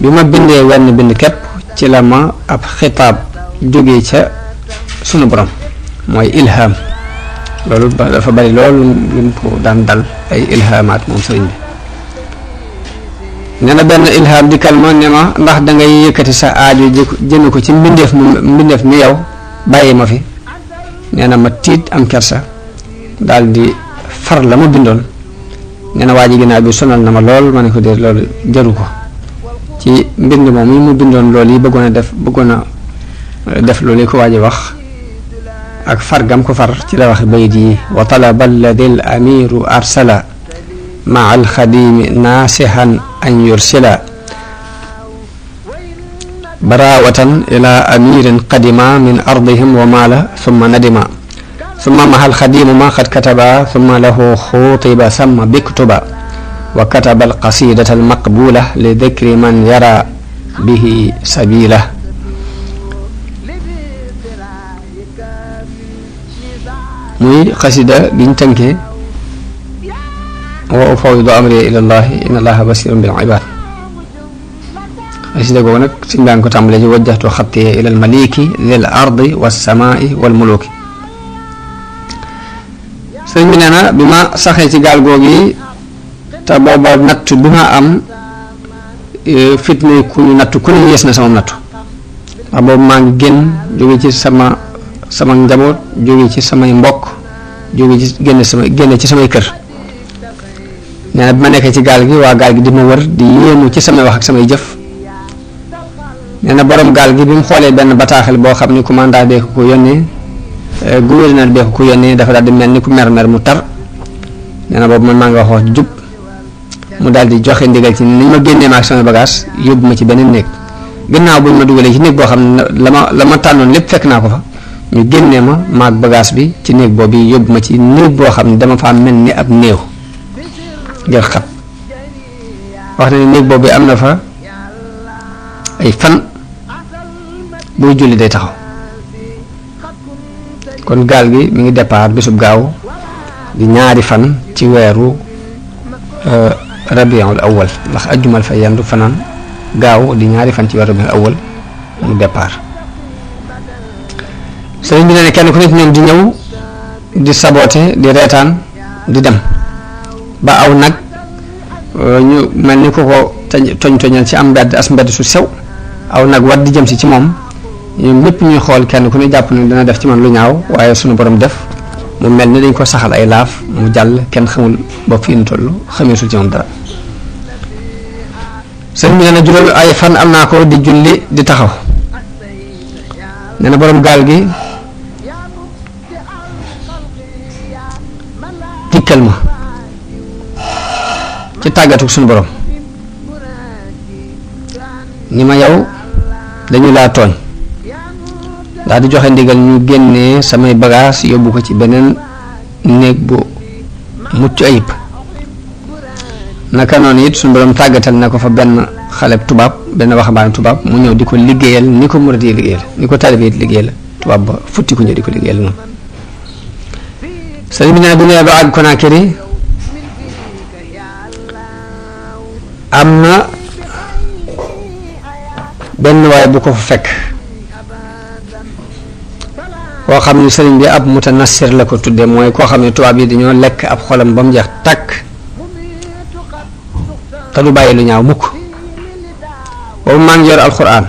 [SPEAKER 1] bi ma bindee wenn bind képp ci la ma ab xitaab jógee ca sunu borom mooy ilham loolu dafa bari loolu lu ko daan dal ay ilhamaat moom sëriñ bi nee na benn ilham dikkal ma ne ma ndax da ngay yëkkati sa aajo jëme ko ci mbindeef mi yow bàyyi ma fi nee na ma tiit am kersa daal di far la ma bindoon nee na waa ji ginnaaw bi sonal na ma lool ma ne ko dee loolu jaru ko ci mbind moom yi mu bindoon loolu yi bëggoon a def loolu yi ko waa ji wax ak fargam ko far ci la wax bayit yi wa talaba alladi al amiru arsala maa alxadimi naasihan an yursila barawatan ila amirin qadima min ardihim wa maala summa nadima summa maha alxadimu ma qad kataba summa lahu xutiba samma biktuba wa kataba alqasidata almaqbula li dikri man yara bihi sabila muy xasida giñ tënkee wa ufawwidu amri ila llahi inna allaha basirun bil ibad xasida googu nag suñ daan ko tàmbalee ci wajjahtu xatti ila al maliki lil ardi was samai wal muluki sëñ bi nee na bi ma saxee ci gaal googu yi te booba nattu bi ma am fitne ku ñu nattu ku ne yees na sama nattu ndax boobu maa ngi génn jóge ci sama njaboot jóge ci samay mbokk jóge ci génne ci samay kër nee na bi ma nekkee ci gaal gi waa gaal gi di ma wër di yéemu ci samay wax ak samay jëf nee na borom gaal gi bi mu xoolee benn bataaxel boo xam ni commandant bee ko yónnee gouverneur bee ko yónnee dafa daal di mel ni ku mer mu tar nee na boobu man maa ngi wax jub mu daal di joxe ndigal ci ni ma génnee ma ak samay bagage yóbbu ma ci beneen néeg gannaaw buñ ma dugalee ci néeg boo xam ne la ma tànnoon lépp fekk naa ko fa ñu génnee ma maag bagage bi ci néeg boobu yóbbu ma ci néeg boo xam ne dama faa mel ni ab néew ngir xat wax na ne néeg boobu am na fa ay fan buy julli day taxaw kon gaal gi mi ngi départ bisub gaaw di ñaari fan ci weeru rabiul awal ndax ajjumal fa yendu fanaan gaaw di ñaari fan ci weeru rabiul awal mu départ sëriñ bi ne kenn ku nekk ñoom di ñëw di saboote di reetaan di dem ba aw nag ñu mel ni ku ko toñal ci am mbedd as mbedd su sew aw nag war di jëm si ci moom ñoom ñëpp ñuy xool kenn ku ne jàpp ne dina def ci man lu ñaaw waaye sunu borom def mu mel ni dañ ko saxal ay laaf mu jàll kenn xamul bopp fi ñu toll xamee sul ci moom dara sëriñ bi nee na juróom ay fan am naa ko di julli di taxaw nee na borom gaal gi dikkal ma ci tàggatu suñu borom ni ma yow dañu laa tooñ daal di joxe ndigal ñu génnee samay bagage yóbbu ko ci beneen néeg bu mucc ayib naka noonu it suñu borom tàggatal na ko fa benn xale tubaab benn waxambaane tubaab mu ñëw di ko liggéeyal ni ko murid yi liggéeyal ni ko taalibe yi liggéeyal tubaab ba futti ko ñëw di ko liggéeyal noonu sëriñ bi nee bu ñëwee ba àgg Conakry am na benn waay bu ko fa fekk koo xam ne sëriñ bi ab mutanassir la ko tuddee mooy koo xam ne tubaab yi dañoo lekk ab xolam ba mu jeex tàkk te du bàyyi lu ñaaw mukk boobu maa ngi yor alxuraan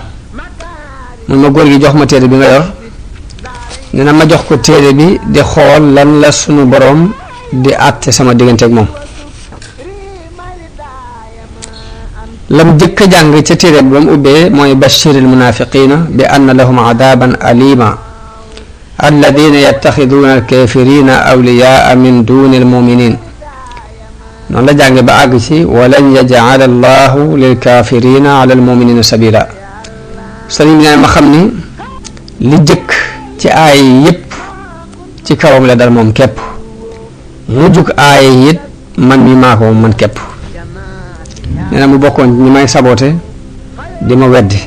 [SPEAKER 1] mun ma góor gi jox ma téere bi nga yor nee na ma jox ko téere bi di xool lan la sunu boroom di àtte sama diggante ak moom lam jëkk a jàng ca téere bi ba mu ubbee mooy bashiril munafiqina bi anna lahum adaban alima alladina yattaxiduuna alkafirina awliyaa min duni almuminin noonu la jànge ba àgg ci walan yaj'ala allahu lilkafirina ala almuminina sabila sëriñ bi ne ma xam ni li jëkk ci aay yépp ci kawam la dal moom képp mujjug aay it man mi maa ko man képp nee na mu bokkoon ñi may saboote di ma weddi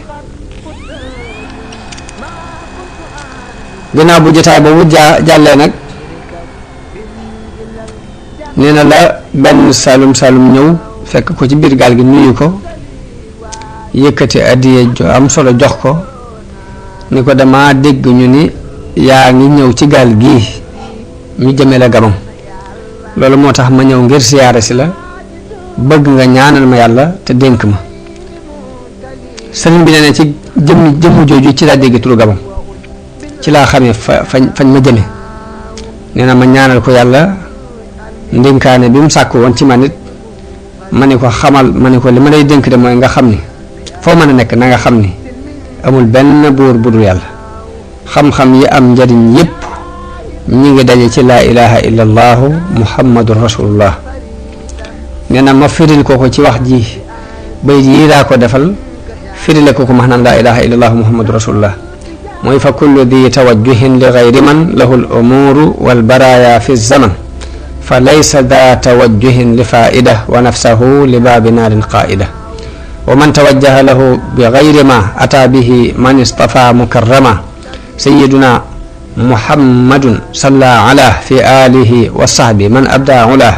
[SPEAKER 1] gannaaw bu jotaay boobu jàllee nag nee na la benn salum ñëw fekk ko ci biir gaal gi nuyu ko yëkkati addiye am solo jox ko ni ko dama dégg ñu ni yaa ngi ñëw ci gaal gii ñu jëmee la Gabon loolu moo tax ma ñëw ngir siyaare si la bëgg nga ñaanal ma yàlla te dénk ma sëriñ bi nee na ci jëmm jooju ci laa dégg turu Gabon ci laa xamee fañ ma jëme nee na ma ñaanal ko yàlla ndénkaane bi mu sàkk woon ci man it ma ni ko xamal ma ni ko li ma lay dénk de mooy nga xam ni foo mën a nekk na nga xam ni amul benn buur bu dul yàlla xam-xam yi am njariñ yépp ñi ngi daje ci laa ilaha illa allahu muhammadun rasulullah nee na ma firil ko ci wax ji bay yi laa ko defal firile ko maanaam laa ilaha illa allahu muhammadun rasulullah mooy fa kullu di tawajjuhin li gayri man lahu l umuru wal baraya fi zaman fa laysa daa tawajjuhin li faida wa nafsahu li baabi naarin qaida wa man tawajjaha lahu bi gayri ma ata bihi man istafa mukarrama sayiduna muhammadun salla ala fi alihi wa sahbi man abda ula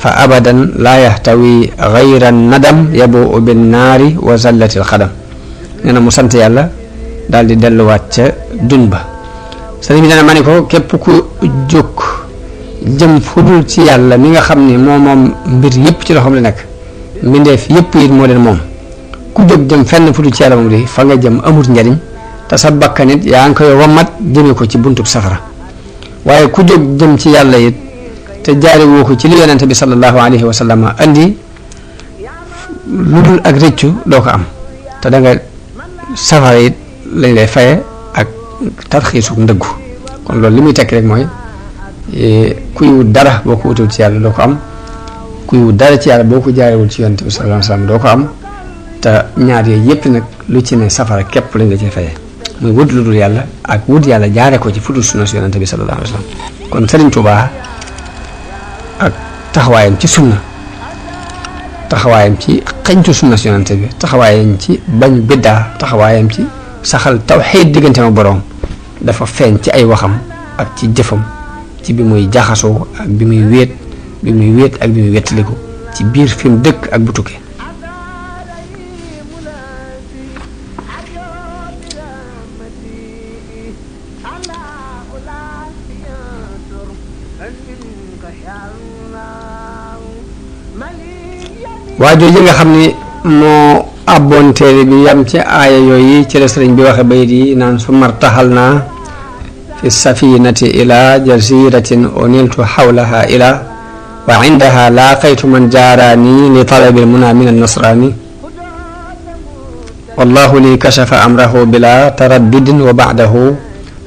[SPEAKER 1] fa abadan la yahtawi gayra nadam yabuu binnaari wa zallati alxadam nee na mu sant yàlla daal di delluwaat ca dun ba sëriñ bi nee na ma ne ko képp ku jóg jëm fudul ci yàlla mi nga xam ni moom mbir yëpp ci loxoom la nekk mbindeef yëpp it moo leen moom ku jóg jëm fenn fudul ci yàlla moom di fa nga jëm amut njariñ te sa bakkan it yaa ngi koy wammat jëme ko ci buntub safara waaye ku jóg jëm ci yàlla it te jaari woo ko ci li yonente bi sallallahu alayhi wa sallam andi lu dul ak rëccu doo ko am te da nga safara it lañ lay faye ak tarxiisuk ndëggu kon loolu li muy tekki rek mooy kuy wut dara boo ko wutul ci yàlla doo ko am kuy wut dara ci yàlla boo ko jaarewul ci yonente bi sallallahu alayhi wa sallam doo ko am te ñaar yooyu yëpp nag lu ci ne safara képp lañ la ci faye muy wut lu dul yàlla ak wut yàlla jaare ko ci fudul sunna si yonente bi sallallahu alayhi wa sallam kon Sëriñ Tuubaa ak taxawaayam ci sunna taxawaayam ci xeñtu sunna si yonente bi taxawaayam ci bañ biddaa taxawaayam ci saxal tawxiid diggante ma boroom dafa feeñ ci ay waxam ak ci jëfam ci bi muy jaxasoo ak bi muy wéet ak bi muy wettaliku ci biir fi mu dëkk ak bu tukkee waajur yi nga xam ni moo abboon téere bi yam ci aaya yooyu ci la sëriñ bi waxe bayit yi naan su martaxal naa fi safinati ila jaziratin uniltu xawlaha ila wa indaha laaqaytu man jaaraani li talabil muna min annasrani wallahu li kashafa amrahu bila taraddudin wa bacdahu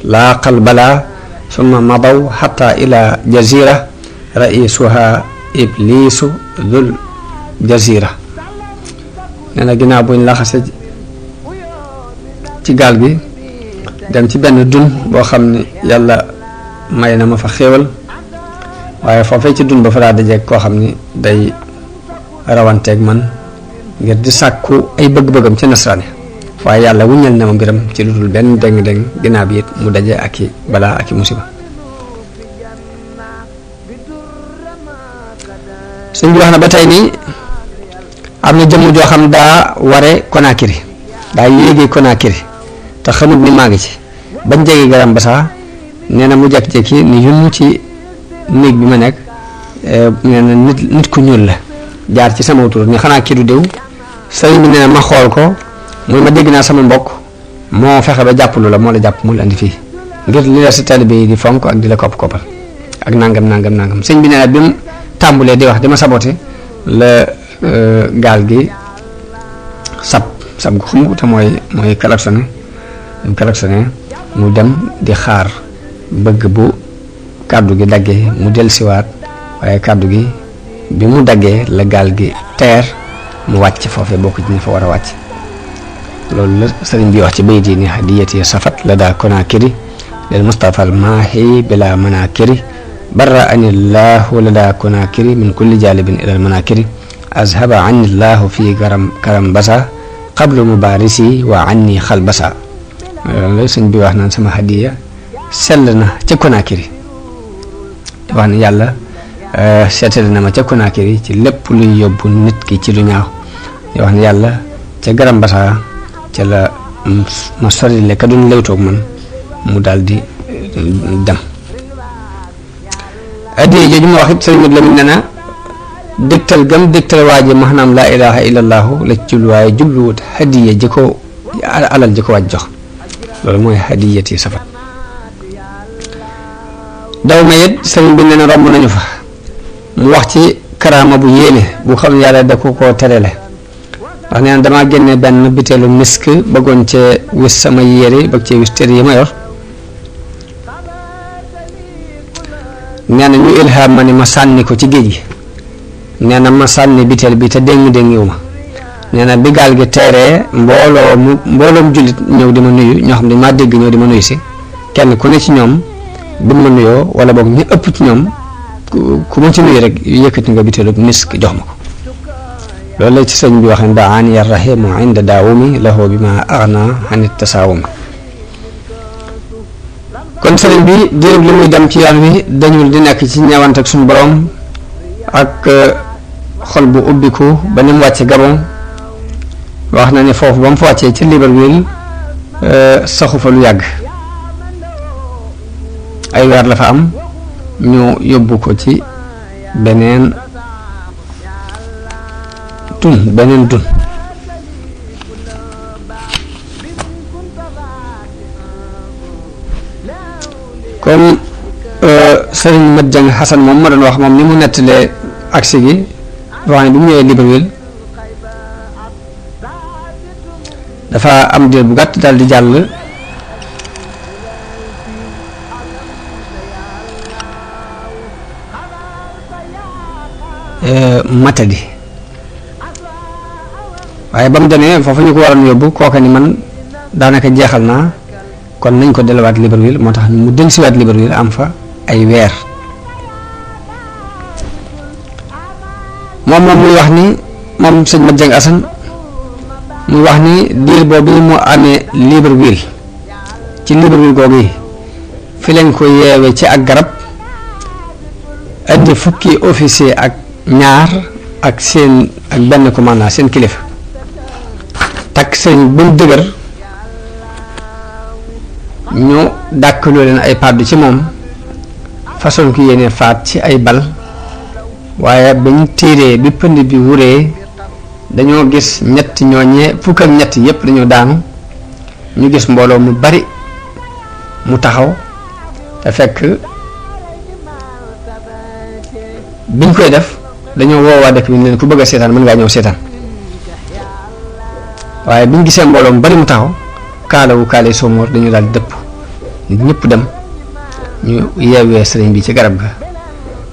[SPEAKER 1] laaqal bala summa madaw xata ila jazira raisuha iblisu dul jazira nee na ginnaaw buñ laxase ci gaal gi dem ci benn dun boo xam ne yàlla may na ma fa xéewal waaye foofee ci dun ba fa daa dajeeg koo xam ni day rawanteeg man ngir di sàkku ay bëgg-bëggam ci nasraani waaye yàlla wuññal na ma mbiram ci lu dul benn déng-déng ginnaaw bi it mu daje ak i balaa ak i musiba suñ bi wax na ba tey nii am na jëmm joo xam daa ware Conakry daa yéegee Conakry te xamut ni maa ngi ci bañ jege garam ba sax nee na mu jekki-jekki ni yunn ci néeg bi ma nekk nee na nit ku ñuul la jaar ci sama tur ni xanaa kii du déw sëriñ bi nee na ma xool ko muy ma dégg naa sama mbokk moo fexe ba jàpp lu la moo la jàpp mu la andi fii ngir li la si taalibe yi di fonk ak di la koppal ak nangam sëñ bi nee na bi mu tàmbulee di wax di ma saboté la gaal gi sab gu xum te mooy klaxonné mu dem di xaar bëgg bu kàddu gi daggee mu dellusiwaat waaye kàddu gi bi mu daggee la gaal gi teer mu wàcc foofee bokk ci ñu fa war a wàcc loolu la sëriñ bi wax ci bayit yi ni hadiyati safat la daa Conakry lil Mustafa al maahi bila manakiri barra anillahu la daa Conakry min kulli jalibin ilal manakiri azhaba anillahu fi karam basa qablu mubarisi wa anni xal basa loolu la sëñ bi wax naan sama hadiya sell na ca Conakry di wax ne yàlla seetale na ma ca Conakry ci lépp luy yóbbu nit ki ci lu ñaaw di wax ne yàlla ca Garam Bassa ca la ma sorile ka doon lewtoog man mu daal di dem addiye jooju ma wax it sëriñ Mat Lamin nee na dégtal gam dégtal waa ji maanaam laa ilaha illallahu la ci jublu waaye jubluwut hadiya ji ko alal ji ko waaj jox loolu mooy hadiyati safat daw ma it sëriñ bi nee na romb nañu fa mu wax ci karaama bu yéene bu xam ne yàlla da ko koo terele wax nee na damaa génne benn biteelu misk bëggoon cee wis sama yére bëgg cee wis téere yi ma yor nee na ñu ilham ma ni ma sànni ko ci géej gi nee na ma sànni biteel bi te déngiw ma nee na bi gaal gi teeree mbooloom jullit ñëw di ma nuyu ñoo xam ne maa dégg ñëw di ma nuyu si kenn ku ne ci ñoom bi ma nuyoo wala boog ñu ëpp ci ñoom ku ma ci nuyu rek yëkkati nga biteelu misk jox ma ko loolu la ci sëñ bi wax ne daani rahimu inda daawumi lahu bi ma agna anit tasaawumi kon sëriñ bi diirub li muy dem ci yoon wi dañul di nekk ci ñeewante ak suñu borom ak xol bu ubbiku ba ni mu wàcce Gabon wax na ne foofu ba mu fa wàccee ci Libreville saxu fa lu yàgg ay weer la fa am ñu yóbbu ko ci beneen tun comme sëriñ Mat Jang Xasan moom ma doon wax moom ni mu nettalee agsi gi wax ne bi mu ñëwee Libreville dafa am diir bu gàtt daal di jàll matadi waaye ba mu demee foofu ñu ko waroon yóbbu kooka ni man daanaka jeexal naa kon nañ ko delluwaat Libreville moo tax mu dellusiwaat Libreville am fa ay weer moom muy wax ni moom sëñ Mat Jang Asan muy wax ni diir boobu mu amee Libreville ci Libreville googu yi fi lañ ko yeewee ci ak garab indi fukki officier ak ñaar ak seen ak benn commandant seen kilifa takk sëñ bu mu dëgër ñu dàkkaloo leen ay pàddu ci moom façon ki yéene faat ci ay bal waaye bañ tiiree bi pënd bi wuree dañoo gis ñetti ñooñee fukk ak ñett yépp dañoo daanu ñu gis mbooloo mu bari mu taxaw te fekk biñ koy def dañoo woowaa dëkk bi ne leen ku bëgg a seetaan mën ngaa ñëw seetaan waaye biñ gisee mbooloo mu bari mu taxaw kaale soomoor dañu daal dëpp nit ñëpp dem ñu yeewee sëriñ bi ci garab ga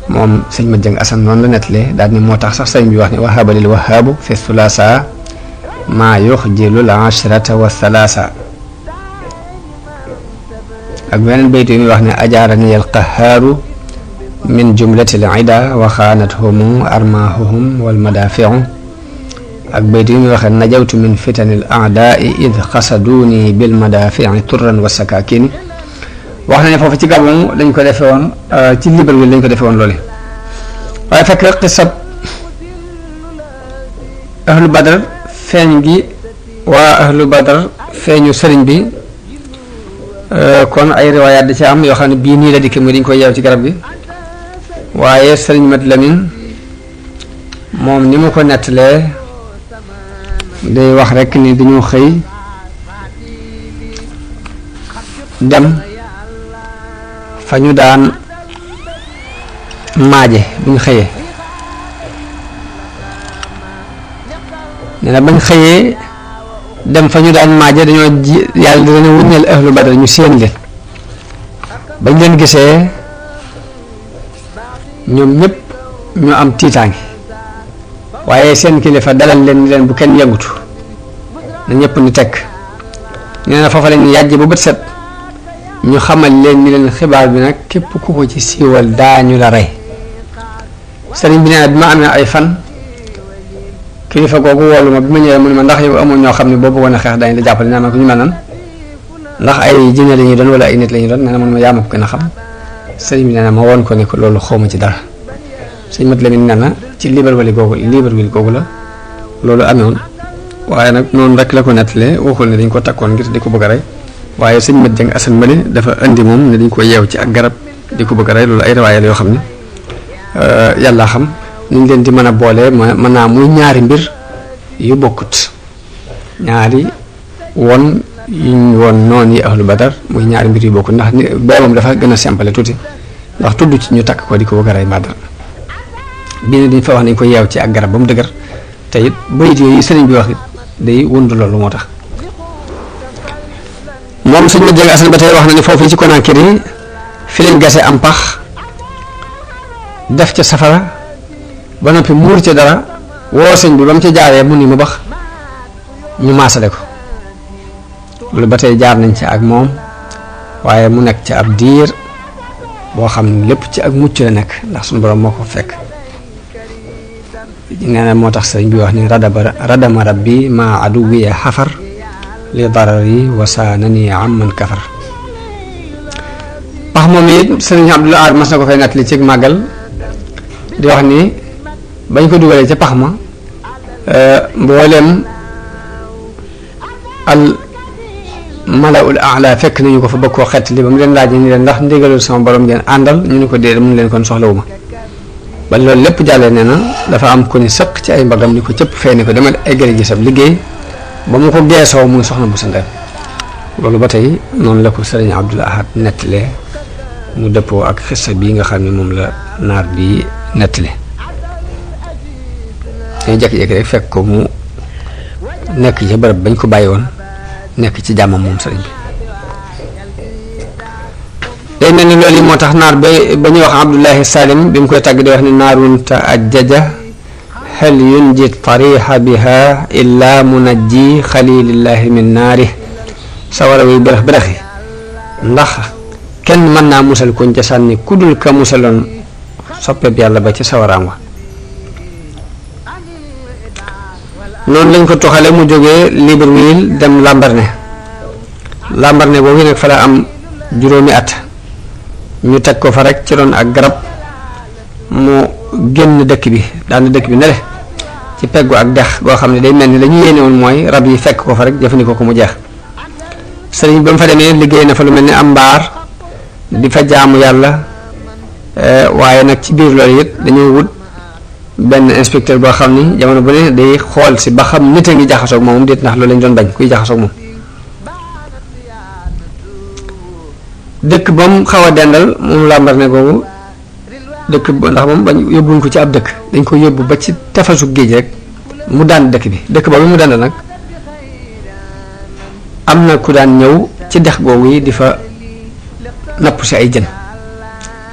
[SPEAKER 1] moom sëñ Mat Jang Asan noonu la nettalee daal ni moo tax sax sëriñ bi wax ni wahaba lil wahaabu fi thulaasa maa yuxjilul ashrata wa thalaasa ak beneen baytu yi muy wax ne ajaarani al qahaaru min jumlatil ida wa xaanathum armaahuhum wal madaafiu ak baytu yi muy waxee najawtu min fitanil aadaai id xasaduuni bil madaafi'i turran wa sakakini wax na ne foofu ci Gabon lañ ko defee woon ci Libreville lañ ko defee woon loole waaye fekk xisab ahlu badar feeñ gi waa ahlu badar feeñu sëriñ bi kon ay riwaayaat da ci am yoo xam ne bii nii la dikk muy dañ koy yeew ci garab gi waaye sëriñ Mat Lamin moom ni mu ko nettalee day wax rekk ni dañoo xëy dem fa ñu daan maaje bu ñu xëyee nee na bañ xëyee dem fa ñu daan maaje dañoo yàlla dina wuññal ahlu badar ñu séen leen bañ leen gisee ñoom ñëpp ñu am tiitaange waaye seen kilifa dalal leen ni leen bu kenn yëngutu na ñëpp ni tekk nee na foofa leen yàjj ba bët set ñu xamal leen ni leen xibaar bi nag képp ku ko ci siiwal daañu la rey sëriñ bi nee na bi ma amee ay fan kilifa googu woolu ma bi ma ñëwee mu ne ma ndax yow amoon ñoo xam ne boo bëggoon a xeex dañ la jàppale naa ma ko ñu mel nan ndax ay jinne la ñuy doon wala ay nit la ñuy doon nee na man ma yaa ma ko gën a xam sëriñ bi nee na ma woon ko ne ko loolu xawma ci dara sëñ Mat Lamin nee na ci Libreville googu la loolu amewoon waaye nag noonu rek la ko nettalee waxul ne dañ ko takkoon ngir di ko bëgg a rey waaye sëñ Mat Jeng Asan Mali dafa indi moom ne dañ ko yeew ci ak garab di ko bëgg a rey loolu ay riwaaya la yoo xam ne yàlla xam niñ leen di mën a boole mën naa muy ñaari mbir yu bokkut ñaari won yuñ woon noonu yi ahlu Badar muy ñaari mbir yu bokkut ndax ni moom dafa gën a simple tuuti ndax tudd ci ñu takk ko di ko bëgg a rey mbaa dara bii ne dañ fa wax nañ ko yeew ci ak garab ba mu dëgër te it bayit yooyu sëriñ bi wax it day wund loolu moo tax moom sëñ Mat Jeng Asan ba tey wax na ne foofu ci Conakry fi leen gase am pax def ca safara ba noppi muur ca dara woo sëñ bi ba mu ca jaaree mu ni mu bax ñu maasale ko loolu ba tey jaar nañ ci ak moom waaye mu nekk ci ab diir boo xam ne lépp ci ak mucc la nekk ndax suñu borom moo ko fekk nee na moo tax sëñ bi wax ni radama rabbi ma aduwiya xafar li darari wasaanani amman kafar pax moom it sëriñ Abdul Ahad mas na ko fay nettali ci màggal di wax ni bañ ko dugalee ca pax ma mboolem al malaul aala fekk nañu ko fa bëgg koo xett li ba mu leen laaj ni leen ndax ndigalul sama borom ngeen àndal ñu ne ko déedéet mu leen kon soxlawuma ba loolu lépp jàllee nee na dafa am ko ni sëq ci ay mbagam ni ko cëpp fay ne ko demal eggale ji sab liggéey ba mu ko geesoo muy soxna bu sa ndem loolu ba tey noonu la ko sëriñ Abdul Ahad nettalee mu dëppoo ak xissa bii nga xam ne moom la naar bi nettali dañu jékki-jékki rek fekk ko mu nekk ci bërëb bañ ko bàyyi woon nekk ci jàmmam moom sëriñ bi day mel ni loolu yi moo tax naar ba ñuy wax Abdullahi Salim bi mu koy tàgg di wax ni naarun ta ajjaja hal yunji tariha biha illa munajji xalilillahi min naari sawara wuy bërëx bërëxi ndax kenn mën naa musal kuñ ca sànni ku dul ka musaloon soppeeb yàlla ba ci sawaraam wa noonu lañ ko toxale mu jógee Libreville dem Lambaréné boobu nag fa la am juróomi at ñu teg ko fa rek ci doon ak garab mu génn dëkk bi daana dëkk bi ne le ci peggu ak dex goo xam ne day mel ni la ñu yéene woon mooy rab yi fekk ko fa rek jëfandikoo ko mu jeex sëriñ ba mu fa demee liggéey na fa lu mel ni am mbaar di fa jaamu yàlla waaye nag ci biir loolu it dañoo wut benn inspecteur boo xam ni jamono bu ne day xool si ba xam nit a ngi jaxasoog moom déet ndax loolu lañ doon bañ kuy jaxasoog moom dëkk ba mu xaw a dendal moom Lambaréné googu dëkk ndax moom bañ yóbbuñ ko ci ab dëkk dañ ko yóbbu ba ci tefasu géej rek mu daan dëkk bi dëkk boobu mu dendal nag am na ku daan ñëw ci dex googu yi di fa napp si ay jën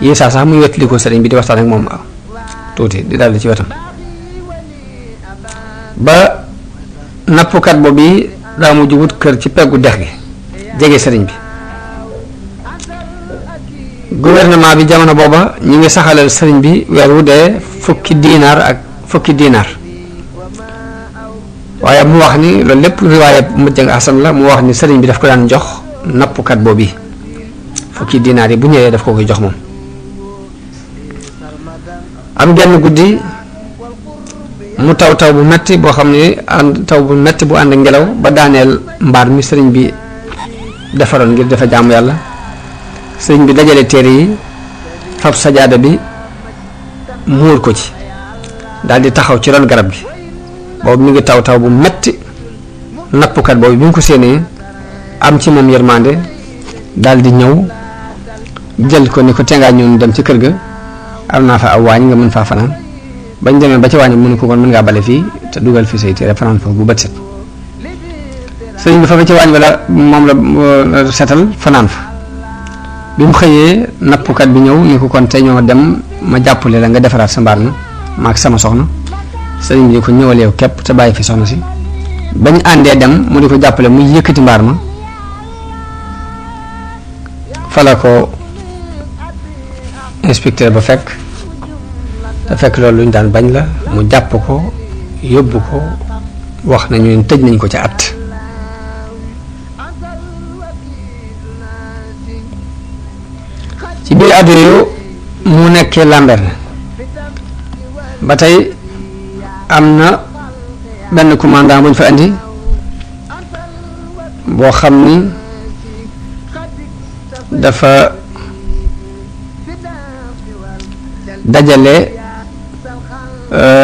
[SPEAKER 1] yi sax muy wettali ko sëriñ bi di waxtaan ak moom tuuti di daldi ci wetam ba nappkat boobu daa mujj wut kër ci peggu dex gi jege sëriñ bi gouvernement bi jamono booba ñi ngi saxalal sëriñ bi weer wu dee fukki diinaar waaye mu wax ni loolu lépp riwaaye Mat Jeng Asan la mu wax ni sëriñ bi daf ko daan jox nappkat boobu fukki diinaar yi bu ñëwee daf ko koy jox moom am genn guddi mu taw bu metti boo xam ne taw bu metti bu ànd ngelaw ba daaneel mbaar mi sëriñ bi defaroon ngir dafa jaamu yàlla sëriñ bi dajale téere yi fab sajaada bi muur ko ci daldi taxaw ci ron garab gi boobu mi ngi taw bu metti nappkat boobu bi mu ko séenee am ci moom yërmande daldi ñëw jël ko ni ko tengaa ñëw dem ci kër ga am naa fa aw waañ nga mën faa fanaan bañ demee ba ca waañ mu ne ko kon mën ngaa bale fii te dugal fi say téere fanaan foofu bu bët set sëriñ bi fa ca waañ wala moom la setal fanaan fa bi mu xëyee nappkat bi ñëw ni ko kon te ñoo dem ma jàppale la nga defaraat sa mbaar na maak sama soxna sëriñ bi di ko ñëwal yow képp te bàyyi fi soxna si bañ àndee dem mu di ko jàppale muy yëkkati mbaar ma fala ko inspecteur ba fekk te fekk loolu lu ñu daan bañ la mu jàpp ko yóbbu ko wax nañu tëj nañ ko ca at at yooyu mu nekkee Lambaréné ba tey am na benn commandant bu ñu fa indi boo xam ni dafa dajale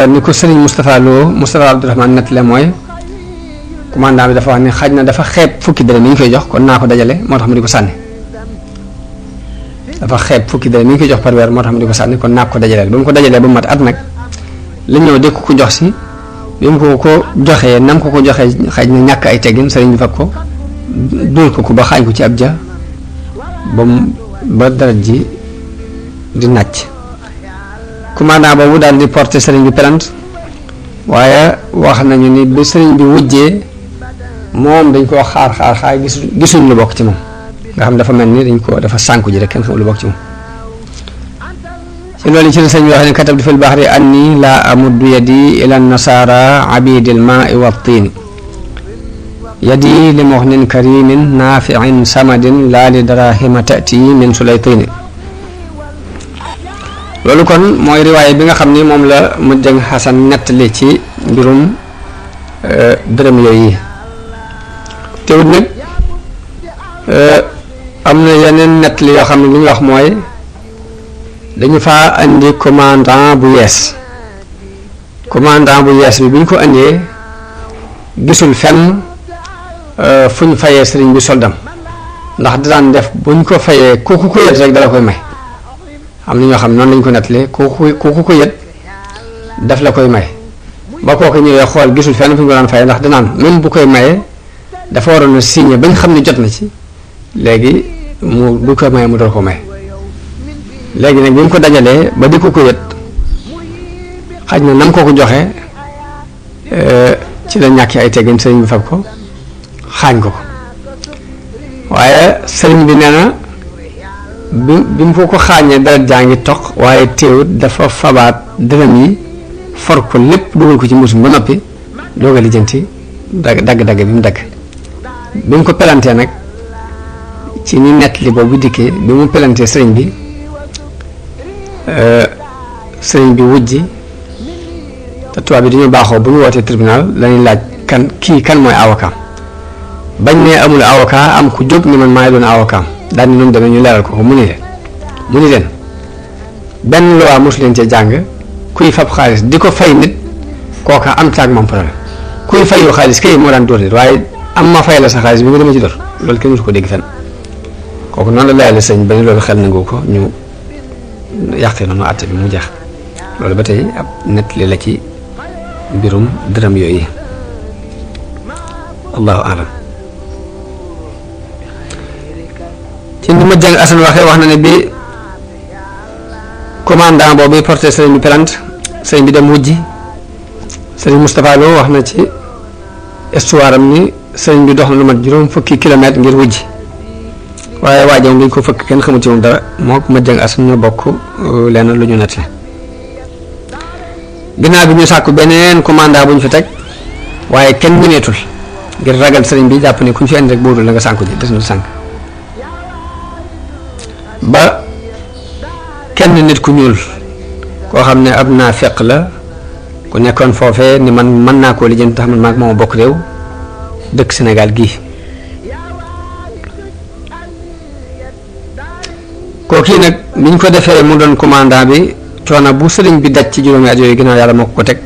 [SPEAKER 1] ni ko Serigne Moustapha Abdourahmane nettale mooy commandant bi dafa wax ni xaj na dafa xeeb fukki dërëm yi ñu koy jox kon naa ko dajale moo tax mu di ko sànni dafa xeeb fukki dërëm yi ñu koy jox par weer moo tax mu di ko sànni kon naa ko dajaleel ba mu ko dajalee ba mu mat at nag la ñëw di ko jox si bi mu ko joxee nam ko joxee xaj na ñàkk ay teggin sëriñ bi fab ko dóor ko ba xaañ ko ci ab ja ba dara ji di nàcc commandant boobu daal di porter sëriñ bi plainte waaye wax nañu ni bi sëriñ bi wujjee moom dañ koo xaar gisuñ lu bokk ci moom nga xam dafa mel ni dafa sànku ji rek kenn xamul lu bokk ci moom ci loolu ci la sëriñ bi wax ne katabtu fil bahri anni laa amuddu yadi ila nasara abidil maai wa tiini yadi li muxnin karimin naafiin samadin laa li darahima tati min sulaytini loolu kon mooy riwaaye bi nga xam ni moom la Mujjang Xasan nettali ci mbirum dërëm yooyu teewut nag am na yeneen nettali yoo xam ne li ñu wax mooy dañu faa andi commandant bu yees bi ñu ko andee gisul fenn fu ñu fayee sëriñ bi soldam ndax daan def bu ñu ko fayee ku ko yët rek dala koy may am na ñoo xam noonu lañ ko nettalee ku ko yët daf la koy may ba kooku ñëwee xool gisul fenn fu ñu ko daan fayee ndax danaan même bu koy mayee dafa waroon a signé bañ xam ne jot na ci léegi bu koy mayee mu door ko may léegi nag bi mu ko dajalee ba di ko yët xaj na nam ko joxe ci la ñàkk ay teggin sëriñ bi fab ko xaañ ko waaye sëriñ bi nee na bi mu ko xaañee dara jaa ngi toq waaye teewut dafa fabaat dërëm yi for ko lépp dugal ko ci mbuusum ba noppi doog a lijjanti dagg bi mu dagg bi mu ko pelantee nag ci ni nett li boobu dikkee bi mu pelantee sëriñ bi wujji te tubaab bi dañuy baaxoo bu ñu wootee tribunal lañuy laaj kan mooy avocat bañ ne amul avocat am ku jóg ni man maay doon avocat daal ni noonu demee ñu leeral ko mu ni leen benn loi mosu leen cee jàng kuy fab xaalis di ko fay nit kooka am caag moom problème kuy fayu xaalis kay moo daan dóor nit waaye am ma fay la sa xaalis bi nga demee ci dóor loolu kenn mosu ko dégg fenn kooku noonu la layale sëñ ba ne loolu xel nangu ko ñu yàqee noonu àtte bi mu jeex loolu ba tey ab nettali la ci mbirum dërëm yooyu allahu alam ci ni ma jàng asan waxee wax na ne bi commandant boobu porté sëriñ bi plainte sëriñ bi dem wujji sëriñ Moustapha Lo wax na ci histoire am ni sëriñ bi dox na lu mat juróom fukki kilomètre ngir wujji waaye waajam dañ ko fëkk kenn xamul ci moom dara moo ma jàng asan ñoo bokk lenn lu ñu nettali ginnaaw bi ñu sàkku beneen commandant bu ñu fi teg waaye kenn ñemeetul ngir ragal sëriñ bi jàpp ne ku ñu fi andi rek boodul la nga sànku ji des na sànk ba kenn nit ku ñuul koo xam ne ab naafeq la ku nekkoon foofee ni man mën naa koo lijjanti tax man maag moom bokk réew dëkk Sénégal gii kooku nag bi ñu ko defee mu doon commandant bi coono bu sëriñ bi daj ci juróomi at yooyu ginnaaw yàlla moo ko teg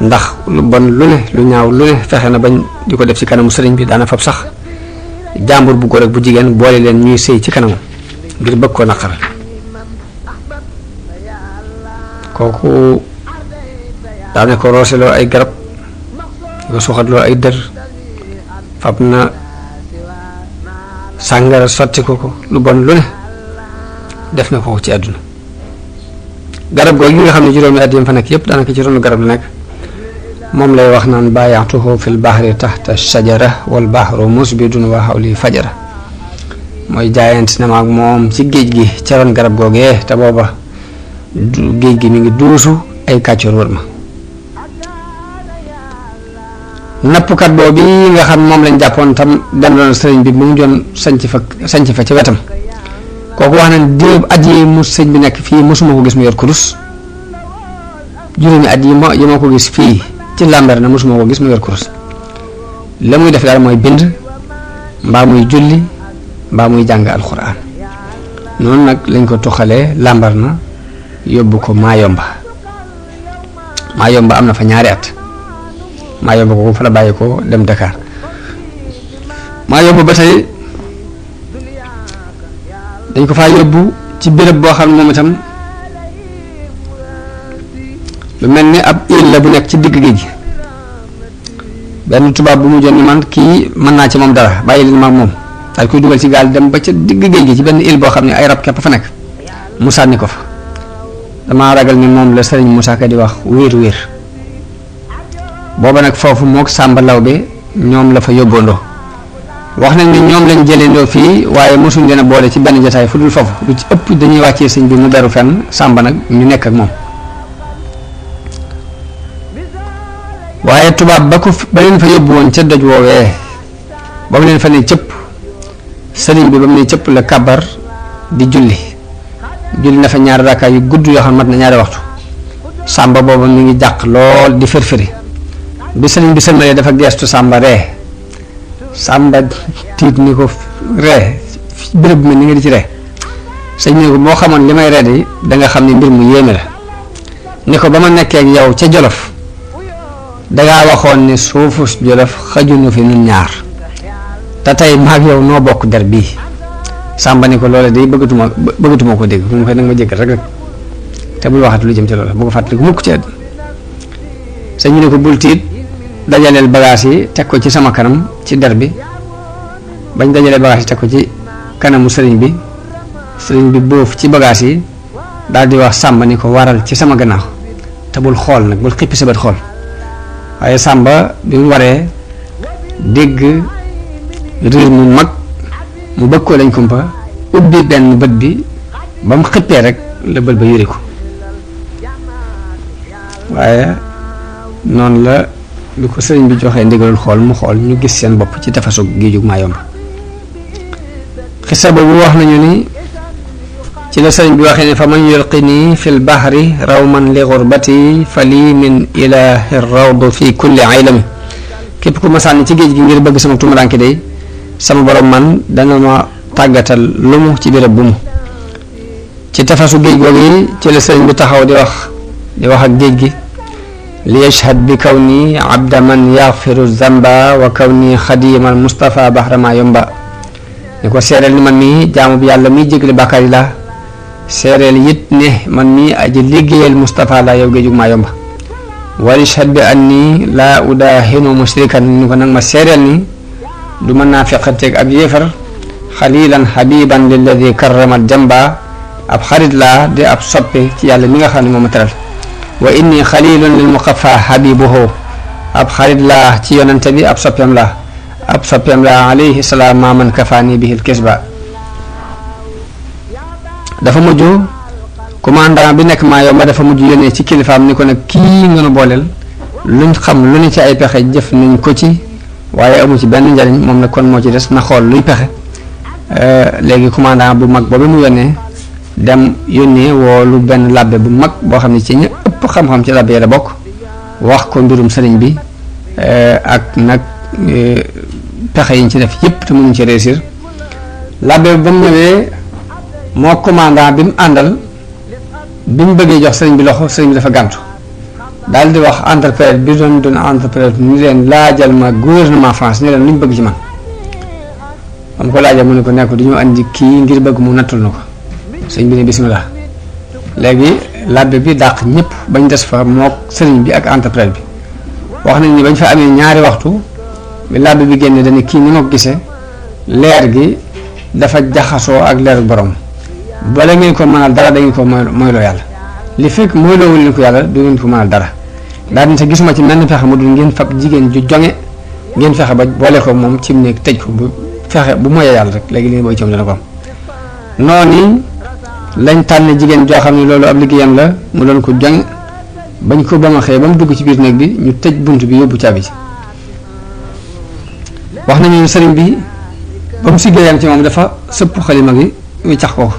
[SPEAKER 1] ndax lu bon lu ne lu ñaaw lu ne fexe na bañ di ko def ci kanamu sëriñ bi daana fab sax jàmbur bu góor ak bu jigéen boole leen ñuy sëy ci kanamam ngir bëgg koo naqaral kooku daane ko rooseloo ay garab di ko suuxatloo ay dër fab na sàngara sotti ko lu bon lu ne def na ko ci àdduna garab googu yi nga xam ne juróomi at yi fa nekk yëpp daanaka ci ronu garab la nekk moom lay wax naan baayaatuhu fil bahri tahta shajara wal bahru musbidun wa hawli fajara mooy jaayante na ma ak moom ci géej gi ca ron garab googee te booba géej gi mi ngi duusu ay kàccoor wër ma nappkat boobu nga xam moom lañ jàppoon tam dem doon sëriñ bi mu doon sanc fa ci wetam kooku wax nañ diirub at yi mu sëñ bi nekk fii mosuma ko gis mu yor kurus juróomi at yi ma ko gis fii ci làmbar na mosuma ko gis mu yor kurus la muy def daal mooy bind mbaa muy julli mbaa muy jàng alxuraan noonu nag lañ ko tuxalee làmbar na yóbbu ko Maayomba am na fa ñaari at Maayomba ko fa la bàyyi ko dem Dakar Maayomba ba tey dañ ko faa yóbbu ci béréb boo xam ne moom itam lu mel ni ab île la bu nekk ci digg géej gi benn tubaab bu mu jot ni man kii mën naa ci moom dara bàyyi leen ma moom daal koy dugal ci gaal dem ba ca digg géej gi ci benn île boo xam ne ay rab képp fa nekk mu sànni ko fa damaa ragal ni moom la Sëriñ Moussa Ka di wax wéer booba nag foofu mook Sàmba Lawbe ñoom la fa yóbboondoo wax nañ ni ñoom lañ jëleendoo fii waaye mosuñ leen a boole ci benn jotaay fu dul foofu lu ci ëpp dañuy wàccee sëñ bi mu beru fenn Sàmba nag ñu nekk ak moom waaye tubaab ba leen fa yóbbu woon ca doj woowee ba mu leen fa ne cëpp sëriñ bi ba mu ne cëpp la kabar di julli na fa ñaari rakkaa yu gudd yoo xam mat na ñaari waxtu Sàmba booba mi ngi jàq lool di firfiri bi sëriñ bi sëlmalee dafa geestu Sàmba ree Sàmba tiit ni ko ree béréb bi ni nga di ci ree sëñ ni ko boo xamoon li may ree di da nga xam ne mbir mu yéeme la ni ko ba ma nekkee ak yow ca Jolof dangaa waxoon ne suufu Jolof xajuñu fi nun ñaar te tey maag yow noo bokk der bii Sàmba ni ko loola day bëggatuma ko dégg mu koy nag ma jéggal rek te bul waxat lu jëm ci loola bu ko fàttali ko mukk ci àddina sëñ bi ne ko bul tiit dajaleel bagage yi teg ko ci sama kanam ci der bi bañ dajalee bagage yi teg ko ci kanamu sëriñ bi boof ci bagage yi daal di wax Sàmba ni ko waral ci sama gannaaw te bul xool nag bul xippi sa bët xool waaye Sàmba bi mu waree dégg riir mu mag mu bëgg koo lañ kumpa ubbi benn bët bi ba mu xippee rek la bët ba yuri ko waaye noonu la bi ko sëriñ bi joxee ndigalul xool mu xool ñu gis seen bopp ci tefesu géejug Maayomba xisa boobu wax nañu ni ci la sëriñ bi waxee ne fa man yulqini fi lbahri rawman li gurbati fa lii min ilahi rawdu fi kulli aylami képp ku ma sànni ci géej gi ngir bëgg sama tumuraanke day sama borom man dana ma tàggatal lu mu ci béréb bu mu ci tefesu géej googu ci la sëriñ bi taxaw di wax ak géej gi li yashhad bi kaw nii abda man yaxfiru zamba wa kaw nii xadimal Mustafa bahra Maayomba ni ko seereel ni man mii jaamu bi yàlla miy jégle bàkkaar yi la seereel it ne man mii aji liggéeyal Mustafa la yow géejug Maayomba wa yashhad bi anni laa udaahinu mushrikan ni ko nag ma seereel ni du mën naa feqateeg ab yéefar xalilan habiban lilladi karramat jamba ab xarit laa di ab soppe ci yàlla mi nga xam ne moom a teral wa inni xalilun lil muqaffa habibuhu ab xarit laa ci yonante bi ab soppeem laa alayhi salaam ma man kafaani bihil kisba dafa mujj commandant bi nekk Maayomba dafa mujj yónnee ci kilifaam ni ko nag kii nga nu booleel luñ xam lu ne ci ay pexe jëf nañ ko ci waaye amu ci benn njariñ moom nag kon moo ci des na xool luy pexe léegi commandant bu mag boobu mu dem yónnee woolu benn labbe bu mag boo xam ne ci ña ëpp xam-xam ci labbe la bokk wax ko mbirum sëriñ bi ak nag pexe yi ñu ci def yépp te mënuñ ci réussir labbe ba mu ñëwee moo commandant bi mu àndal bi mu bëggee jox sëriñ bi loxo sëriñ bi dafa gàntu daal di wax entrepreneur bi doon entrepreneur ni leen laajal ma gouvernement France ni leen lu ñu bëgg ci man am ko laajal mu ne ko nekk du ñu andi kii ngir bëgg mu nattul na ko sëriñ bi ne bismillah léegi labbe bi dàq ñëpp bañ des fa mook sëriñ bi ak entrepreneur bi wax nañ ni bañ fa amee ñaari waxtu bi labbe bi génne dañu kii ni ma ko gisee leer gi dafa jaxasoo ak leeru borom bala ngeen ko mënal dara da ngeen ko moyloo yàlla li fekk moyloowul leen ko yàlla du ngeen ko mënal dara daal di sa gisuma ci menn fexe mu dul ngeen fab jigéen ju jonge ngeen fexe ba boole ko moom ci mu nekk tëj ko bu fexe bu moyee yàlla rek léegi li booy coom dana ko am noonu lañ tànn jigéen joo xam ne loolu ab liggéeyam la mu doon ko jonge bañ ko ba ma xëyee ba mu dugg ci biir néeg bi ñu tëj bunt bi yóbbu caabi ci wax nañu sëriñ bi ba mu siggéeyam ci moom dafa sëpp xalima gi wiccax ko